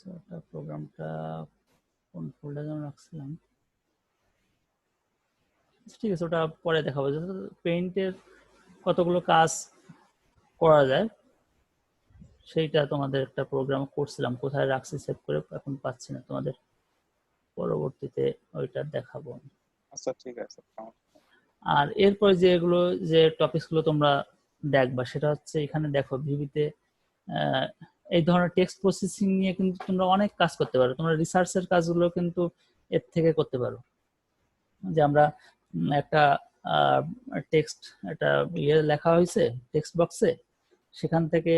ওটা প্রোগ্রামটা কোন ফোল্ডারে রাখছিলাম, ঠিক আছে ওটা পরে দেখাবো। পেইন্টের কতগুলো কাজ করা যায় সেইটা তোমাদের একটা প্রোগ্রাম করছিলাম, কোথায় রাখছি সেভ করে এখন পাচ্ছি না, তোমাদের পরবর্তীতে ওইটা দেখাবো। আচ্ছা ঠিক আছে। আর এরপরে যেগুলো যে টপিকস গুলো তোমরা দেখবা সেটা হচ্ছে এখানে দেখো ভিভিতে এই ধরনের টেক্সট প্রসেসিং নিয়ে কিন্তু তোমরা অনেক কাজ করতে পারো, তোমরা রিসার্চের কাজগুলো কিন্তু এর থেকে করতে পারো। যে আমরা একটা টেক্সট একটা ইয়ে লেখা হয়েছে টেক্সট বক্সে, সেখান থেকে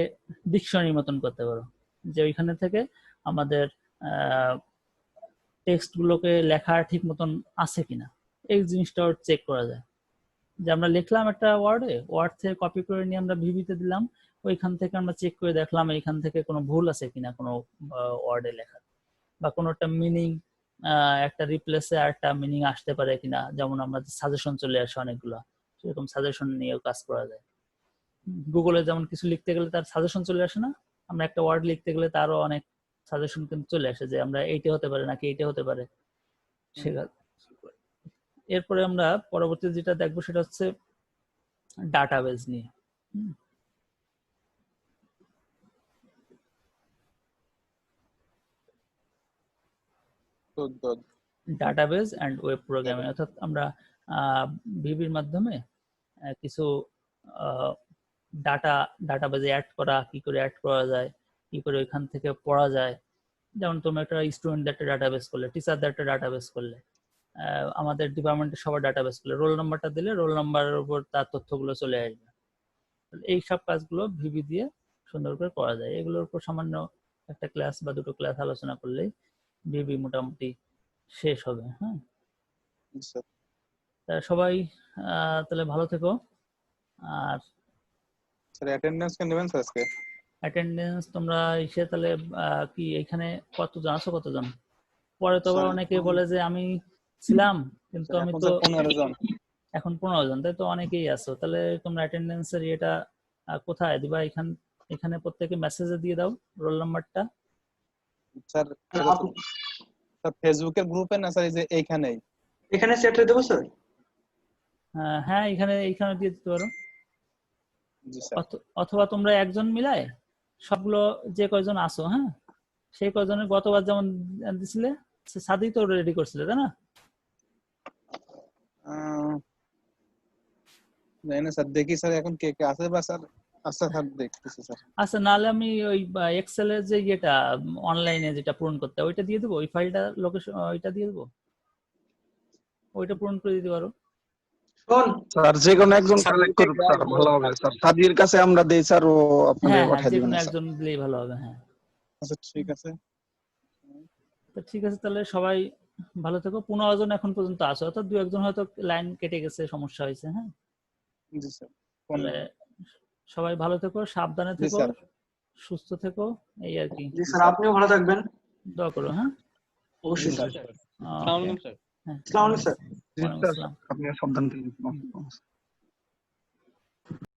ডিকশনারি মতন করতে পারো, যে ওইখানে থেকে আমাদের টেক্সট গুলোকে লেখা ঠিক মতন আছে কিনা এই জিনিসটাও চেক করা যায়। যে আমরা লিখলাম একটা ওয়ার্ড থেকে কপি করে নিয়ে আমরা ভিভিতে দিলাম, ওইখান থেকে আমরা চেক করে দেখলাম এইখান থেকে কোনো ভুল আছে কিনা কোনো ওয়ার্ডে লেখা, বা কোনো একটা মিনিং একটা রিপ্লেসে আর একটা মিনিং আসতে পারে কিনা, যেমন আমাদের সাজেশন চলে আসে অনেকগুলো, সেরকম সাজেশন নিয়েও কাজ করা যায়। গুগলে যেমন কিছু লিখতে গেলে তার সাজেশন চলে আসে না, আমরা একটা ওয়ার্ড লিখতে গেলে তারও অনেক সাজেশন কিন্তু চলে আসে যে আমরা এইটা হতে পারে নাকি এইটা হতে পারে সেটা। এরপরে আমরা পরবর্তী যেটা দেখবো সেটা হচ্ছে ডাটাবেজ নিয়ে। ডাটাবেজ এন্ড ওয়েব প্রোগ্রামিং, অর্থাৎ আমরা ভিভির মাধ্যমে কিছু ডাটাবেজে অ্যাড করা, কি করে অ্যাড করা যায়, কি করে ওইখান থেকে পড়া যায়। যেমন তুমি একটা স্টুডেন্টদের একটা ডাটাবেস করলে, টিচারদের একটা ডাটাবেস করলে, আমাদের ডিপার্টমেন্টের সবার ডাটাবেস করলে রোল নাম্বারটা দিলে রোল নাম্বারের উপর তার তথ্যগুলো চলে আসবে। এই সব কাজগুলো ভিভি দিয়ে সুন্দর করে করা যায়। এগুলোর উপর সামান্য একটা ক্লাস বা দুটো ক্লাস আলোচনা করলেই ভিভি মোটামুটি শেষ হবে। হ্যাঁ, সবাই তাহলে ভালো থেকো। আর স্যার অ্যাটেন্ডেন্স কে নেবেন স্যার আজকে? অ্যাটেন্ডেন্স তোমরা এসে তাহলে কি এখানে কতজন আছো, কতজন? পরে তো আবার অনেকে বলে যে আমি ছিলাম কিন্তু আমি তো 15 জন। এখন 15 জন, তাই তো অনেকেই আছো। তাহলে তোমরা অ্যাটেন্ডেন্সের এটা কোথায় দিবা? এখানে প্রত্যেকে মেসেজে দিয়ে দাও রোল নাম্বারটা। স্যার স্যার ফেসবুকের গ্রুপে না স্যার, এই যে এইখানেই এখানে চ্যাটে দেবো স্যার? হ্যাঁ এইখানে দিয়ে দিতে পারো। জি স্যার। অথবা তোমরা একজন মিলায় সবগুলো যে কয়জন আসো, হ্যাঁ সেই কয়জনের গতবার যেমন দিছিলে সাদি তো রেডি করছিলে তাই না? জানি না স্যার, দেখি স্যার এখন কে কে আছে বা স্যার। আচ্ছা স্যার দেখতেছি স্যার। আচ্ছা, নাহলে আমি ওই এক্সেলের যে ইয়েটা অনলাইনে যেটা পূরণ করতে ওইটা দিয়ে দেবো, ওই ফাইলটা লোকেশন ওইটা দিয়ে দেবো, ওইটা পূরণ করে দিতে পারো। শোন স্যার যে কোনো একজন কালেক্ট করুন স্যার, ভালো হবে স্যার। সাদির কাছে আমরা দেই স্যার, ও আপনাদের হ্যাঁ পাঠিয়ে যে দিবেন কোনো স্যার। একজন দিলেই ভালো হবে। হ্যাঁ আচ্ছা ঠিক আছে। তো ঠিক আছে, তাহলে সবাই ভালো থেকো। 15 জন এখন পর্যন্ত আছো, অর্থাৎ 2-1 হয়তো লাইন কেটে গেছে, সমস্যা হয়েছে। হ্যাঁ জি স্যার। তাহলে সবাই ভালো থেকো, সাবধানে জি থেকো, স্যার। সুস্থ থেকো, এই আর কি। জি স্যার, আপনিও ভালো থাকবেন। দোয়া করো। হ্যাঁ অবশ্যই স্যার। আসসালামু আলাইকুম স্যার। আসসালামু আলাইকুম স্যার। জি স্যার, আপনি সাবধান থাকুন।